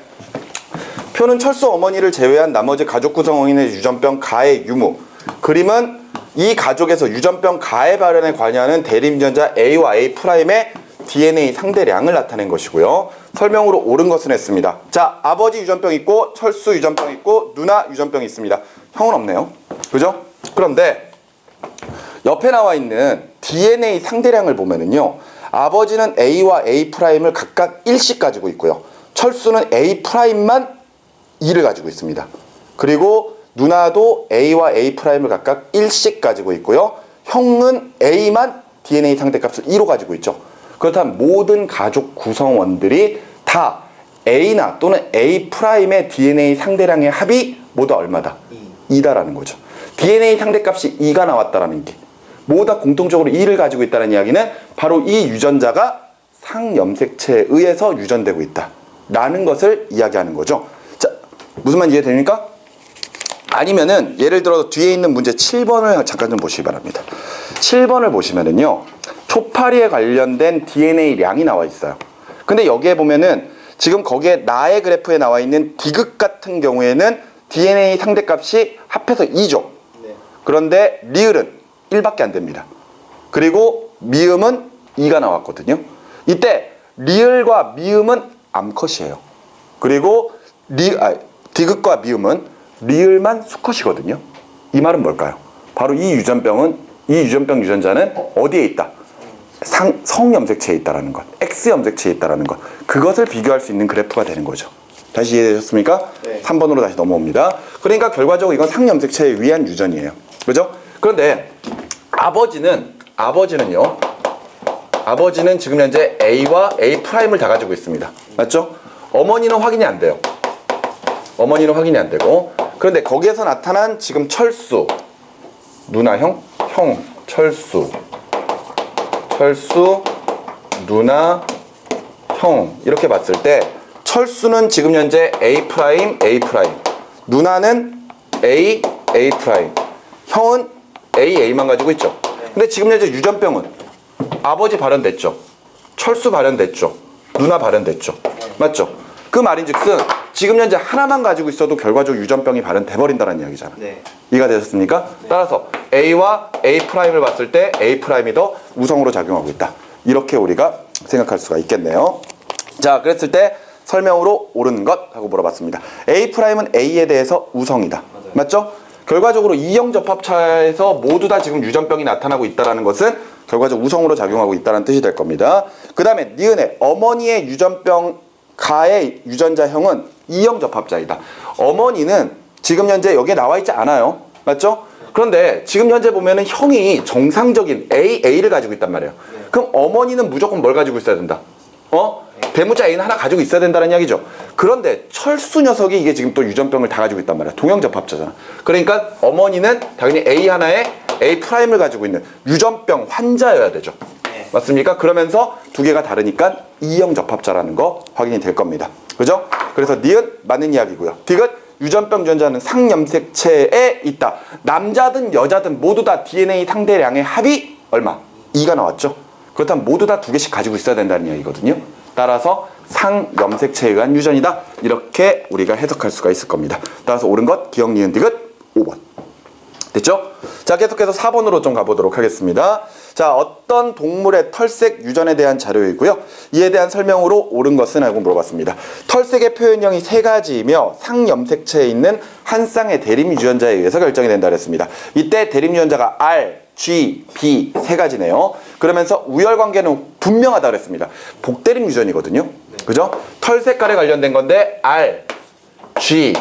표는 철수 어머니를 제외한 나머지 가족 구성원의 유전병 가의 유무. 그림은 이 가족에서 유전병 가의 발현에 관여하는 대립유전자 A와 A'의 DNA 상대량을 나타낸 것이고요. 설명으로 옳은 것은 했습니다. 자, 아버지 유전병 있고 철수 유전병 있고 누나 유전병 있습니다. 형은 없네요. 그죠? 그런데 옆에 나와 있는 DNA 상대량을 보면은요, 아버지는 A와 A'을 각각 1씩 가지고 있고요. 철수는 A'만 2를 가지고 있습니다. 그리고 누나도 A와 A'를 각각 1씩 가지고 있고요. 형은 A만 DNA 상대값을 2로 가지고 있죠. 그렇다면 모든 가족 구성원들이 다 A나 또는 A'의 DNA 상대량의 합이 모두 얼마다? 2다라는 거죠. DNA 상대값이 2가 나왔다라는 게 모두 다 공통적으로 2를 가지고 있다는 이야기는 바로 이 유전자가 상염색체에 의해서 유전되고 있다라는 것을 이야기하는 거죠. 자, 무슨 말인지 이해됩니까? 아니면은 예를 들어 뒤에 있는 문제 7번을 잠깐 좀 보시기 바랍니다. 7번을 보시면은요, 초파리에 관련된 DNA량이 나와 있어요. 근데 여기에 보면은 지금 거기에 나의 그래프에 나와 있는 디귿 같은 경우에는 DNA 상대값이 합해서 2죠. 네. 그런데 리을은 1밖에 안 됩니다. 그리고 미음은 2가 나왔거든요. 이때 리을과 미음은 암컷이에요. 그리고 디귿과 미음은 리을만 수컷이거든요. 이 말은 뭘까요? 바로 이 유전병 유전자는 어디에 있다? 성염색체에 있다라는 것, X염색체에 있다라는 것, 그것을 비교할 수 있는 그래프가 되는 거죠. 다시 이해되셨습니까? 네. 3번으로 다시 넘어옵니다. 그러니까 결과적으로 이건 상염색체에 의한 유전이에요. 그죠? 그런데 아버지는 지금 현재 A와 A'를 다 가지고 있습니다. 맞죠? 어머니는 확인이 안 돼요. 어머니는 확인이 안 되고, 그런데 거기에서 나타난 지금 철수, 누나형, 형, 철수, 누나, 형 이렇게 봤을 때 철수는 지금 현재 A', 누나는 A', 형은 A만 가지고 있죠. 근데 지금 현재 유전병은 아버지 발현됐죠. 철수 발현됐죠. 누나 발현됐죠. 맞죠? 그 말인즉슨 지금 현재 하나만 가지고 있어도 결과적으로 유전병이 발현돼 버린다는 이야기잖아. 네. 이해가 되셨습니까? 네. 따라서 A와 A'를 봤을 때 A'이 더 우성으로 작용하고 있다. 이렇게 우리가 생각할 수가 있겠네요. 자, 그랬을 때 설명으로 옳은 것 하고 물어봤습니다. A'은 A에 대해서 우성이다. 맞아요. 맞죠? 결과적으로 이형 접합차에서 모두 다 지금 유전병이 나타나고 있다는 것은 결과적으로 우성으로 작용하고 있다는 뜻이 될 겁니다. 그 다음에 니은의 어머니의 유전병 가의 유전자형은 이형 접합자이다. 어머니는 지금 현재 여기에 나와 있지 않아요. 맞죠? 그런데 지금 현재 보면은 형이 정상적인 A를 가지고 있단 말이에요. 그럼 어머니는 무조건 뭘 가지고 있어야 된다? 대문자 A는 하나 가지고 있어야 된다는 이야기죠. 그런데 철수 녀석이 이게 지금 또 유전병을 다 가지고 있단 말이야. 동형접합자잖아. 그러니까 어머니는 당연히 A 하나에 A 프라임을 가지고 있는 유전병 환자여야 되죠. 맞습니까? 그러면서 두 개가 다르니까 E형 접합자라는 거 확인이 될 겁니다. 그죠? 그래서 니은 맞는 이야기고요. 디귿 유전병 유전자는 상염색체에 있다. 남자든 여자든 모두 다 DNA 상대량의 합이 얼마? 2가 나왔죠. 그렇다면 모두 다 두 개씩 가지고 있어야 된다는 이야기거든요. 따라서 상염색체에 의한 유전이다. 이렇게 우리가 해석할 수가 있을 겁니다. 따라서 옳은 것 기억 니은 디귿 5번. 됐죠? 자, 계속해서 4번으로 좀 가보도록 하겠습니다. 자, 어떤 동물의 털색 유전에 대한 자료이고요. 이에 대한 설명으로 옳은 것은 하고 물어봤습니다. 털색의 표현형이 세 가지이며 상염색체에 있는 한 쌍의 대립 유전자에 의해서 결정이 된다 그랬습니다. 이때 대립 유전자가 R, G, B 세 가지네요. 그러면서 우열관계는 분명하다 그랬습니다. 복대립 유전이거든요. 그죠? 털 색깔에 관련된 건데 R, G,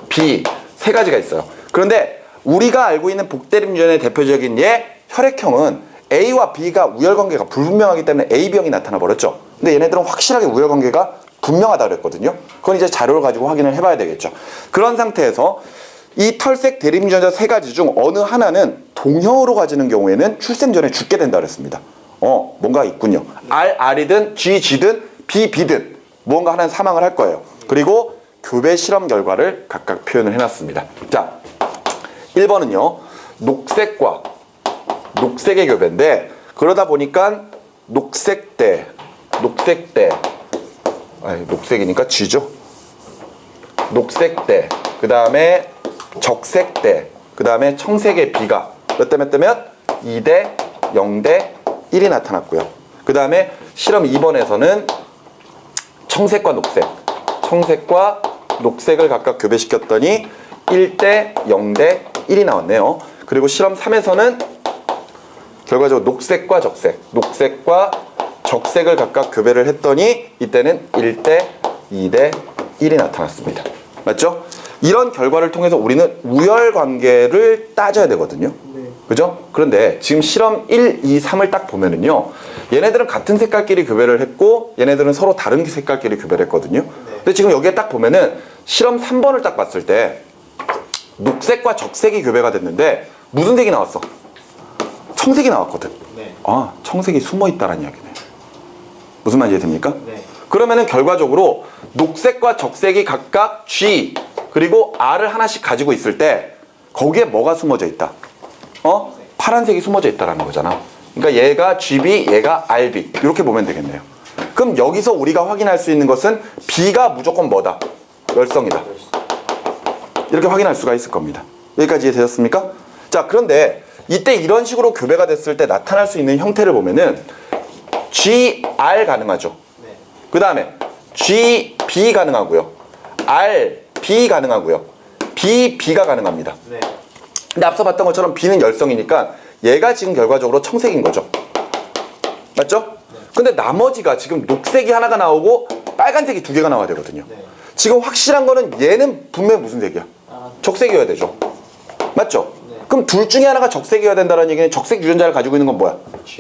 B 세 가지가 있어요. 그런데 우리가 알고 있는 복대립 유전의 대표적인 예 혈액형은 A와 B가 우열관계가 불분명하기 때문에 AB형이 나타나 버렸죠. 근데 얘네들은 확실하게 우열관계가 분명하다 그랬거든요. 그건 이제 자료를 가지고 확인을 해봐야 되겠죠. 그런 상태에서 이 털색 대립 유전자 세 가지 중 어느 하나는 동형으로 가지는 경우에는 출생 전에 죽게 된다 그랬습니다. 뭔가 있군요. R이든 G든 B든 무언가 하나는 사망을 할 거예요. 그리고 교배 실험 결과를 각각 표현을 해놨습니다. 자, 1번은요. 녹색의 교배인데 그러다 보니까 녹색이니까 G죠. 녹색대, 그 다음에 적색대, 그 다음에 청색의 B가 몇 대 2대 0대 1이 나타났고요. 그 다음에 실험 2번에서는 청색과 녹색을 각각 교배시켰더니 1대 0대 1이 나왔네요. 그리고 실험 3에서는 결과적으로 녹색과 적색을 각각 교배를 했더니 이때는 1대 2대 1이 나타났습니다. 맞죠? 이런 결과를 통해서 우리는 우열관계를 따져야 되거든요. 그죠? 그런데 지금 실험 1, 2, 3을 딱 보면은요. 얘네들은 같은 색깔끼리 교배를 했고 얘네들은 서로 다른 색깔끼리 교배를 했거든요. 근데 지금 여기에 딱 보면은 실험 3번을 딱 봤을 때 녹색과 적색이 교배가 됐는데 무슨 색이 나왔어? 청색이 나왔거든. 아, 청색이 숨어있다라는 이야기네. 무슨 말인지 됩니까? 그러면은 결과적으로 녹색과 적색이 각각 G 그리고 R을 하나씩 가지고 있을 때 거기에 뭐가 숨어져 있다? 파란색이 숨어져 있다라는 거잖아. 그러니까 얘가 GB, 얘가 RB 이렇게 보면 되겠네요. 그럼 여기서 우리가 확인할 수 있는 것은 B가 무조건 뭐다? 열성이다. 이렇게 확인할 수가 있을 겁니다. 여기까지 이해되셨습니까? 자, 그런데 이때 이런 식으로 교배가 됐을 때 나타날 수 있는 형태를 보면은 GR 가능하죠. 그 다음에 GB 가능하고요. RB 가능하고요. BB가 가능합니다. 근데 앞서 봤던 것처럼 B는 열성이니까 얘가 지금 결과적으로 청색인 거죠. 맞죠? 근데 나머지가 지금 녹색이 하나가 나오고 빨간색이 두 개가 나와야 되거든요. 지금 확실한 거는 얘는 분명히 무슨 색이야? 적색이어야 되죠. 맞죠? 그럼 둘 중에 하나가 적색이어야 된다는 얘기는 적색 유전자를 가지고 있는 건 뭐야?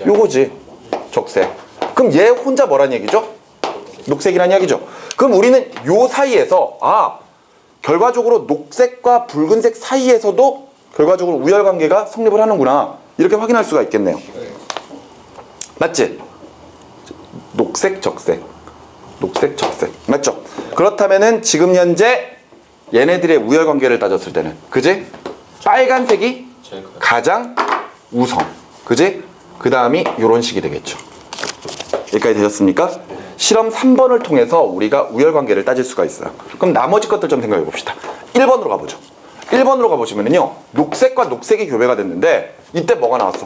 요거지. 적색. 그럼 얘 혼자 뭐란 얘기죠? 녹색이란 이야기죠. 그럼 우리는 요 사이에서 결과적으로 녹색과 붉은색 사이에서도 결과적으로 우열관계가 성립을 하는구나. 이렇게 확인할 수가 있겠네요. 맞지? 녹색, 적색. 맞죠? 그렇다면은 지금 현재 얘네들의 우열관계를 따졌을 때는 그지? 빨간색이 가장 우성. 그지? 그 다음이 요런 식이 되겠죠. 여기까지 되셨습니까? 실험 3번을 통해서 우리가 우열관계를 따질 수가 있어요. 그럼 나머지 것들 좀 생각해 봅시다. 1번으로 가보죠. 1번으로 가보시면은요. 녹색과 녹색이 교배가 됐는데 이때 뭐가 나왔어?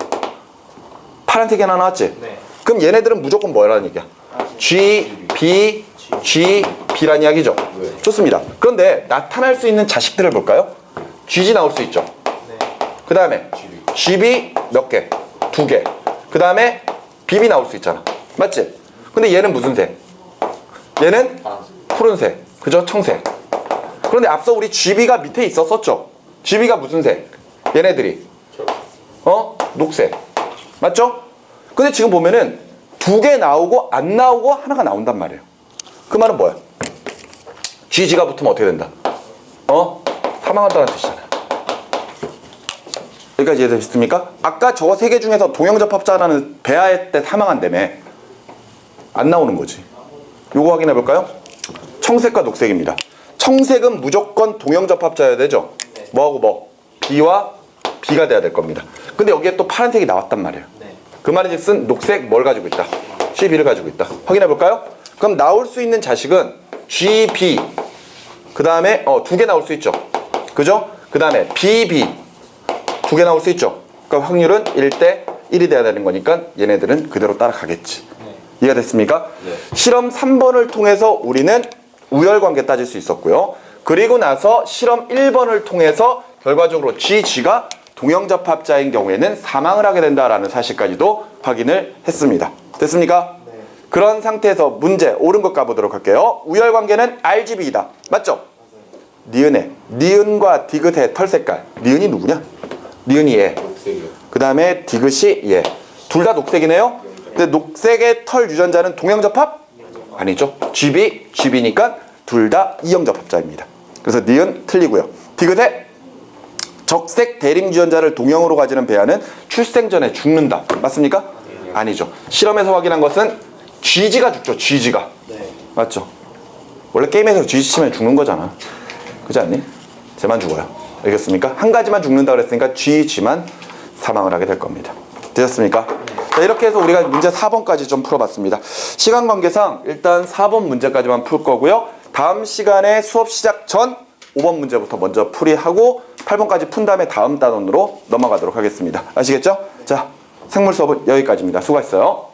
파란색이 하나 나왔지? 그럼 얘네들은 무조건 뭐라는 얘기야? G, B, G, B라는 이야기죠. 좋습니다. 그런데 나타날 수 있는 자식들을 볼까요? GG 나올 수 있죠. 그 다음에 GB 몇 개? 2개. 그 다음에 BB 나올 수 있잖아. 맞지? 근데 얘는 무슨 색? 얘는 푸른색. 그죠? 청색. 그런데 앞서 우리 GB가 밑에 있었었죠. GB가 무슨 색? 얘네들이 녹색. 맞죠? 근데 지금 보면은 2개 나오고 안 나오고 하나가 나온단 말이에요. 그 말은 뭐야? GG가 붙으면 어떻게 된다? 사망한다는 뜻이잖아요. 여기까지 이해되셨습니까? 아까 저거 3개 중에서 동형접합자라는 배아의 때 사망한다며. 안 나오는 거지. 요거 확인해 볼까요? 청색과 녹색입니다. 청색은 무조건 동형접합자여야 되죠? 뭐하고 뭐? B와 B가 돼야 될 겁니다. 근데 여기에 또 파란색이 나왔단 말이에요. 네. 그 말인즉슨 녹색 뭘 가지고 있다? GB를 가지고 있다. 확인해 볼까요? 그럼 나올 수 있는 자식은 GB, 그 다음에 2개 나올 수 있죠. 그죠? 그 다음에 BB 2개 나올 수 있죠. 그러니까 확률은 1대 1이 돼야 되는 거니까 얘네들은 그대로 따라가겠지. 이해가 됐습니까? 네. 실험 3번을 통해서 우리는 우열관계 따질 수 있었고요. 그리고 나서 실험 1번을 통해서 결과적으로 GG가 동형접합자인 경우에는 사망을 하게 된다라는 사실까지도 확인을 했습니다. 됐습니까? 네. 그런 상태에서 문제 옳은 것 가보도록 할게요. 우열관계는 RGB이다. 맞죠? 니은에 니은과 디귿의 털 색깔. 니은이 누구냐? 니은이 얘. 녹색이요. 그 다음에 디귿이 얘. 둘 다 녹색이네요. 근데 녹색의 털 유전자는 동형접합? 아니죠. GB니까 둘 다 이형접합자입니다. 그래서 니은 틀리고요. 디귿의 적색 대립 유전자를 동형으로 가지는 배아는 출생 전에 죽는다. 맞습니까? 아니죠. 실험에서 확인한 것은 GG가 죽죠. GG가. 네. 맞죠? 원래 게임에서 GG 치면 죽는 거잖아. 그렇지 않니? 쟤만 죽어요. 알겠습니까? 한 가지만 죽는다 그랬으니까 GG만 사망을 하게 될 겁니다. 되셨습니까? 자, 이렇게 해서 우리가 문제 4번까지 좀 풀어봤습니다. 시간 관계상 일단 4번 문제까지만 풀 거고요. 다음 시간에 수업 시작 전 5번 문제부터 먼저 풀이하고 8번까지 푼 다음에 다음 단원으로 넘어가도록 하겠습니다. 아시겠죠? 자, 생물 수업은 여기까지입니다. 수고하셨어요.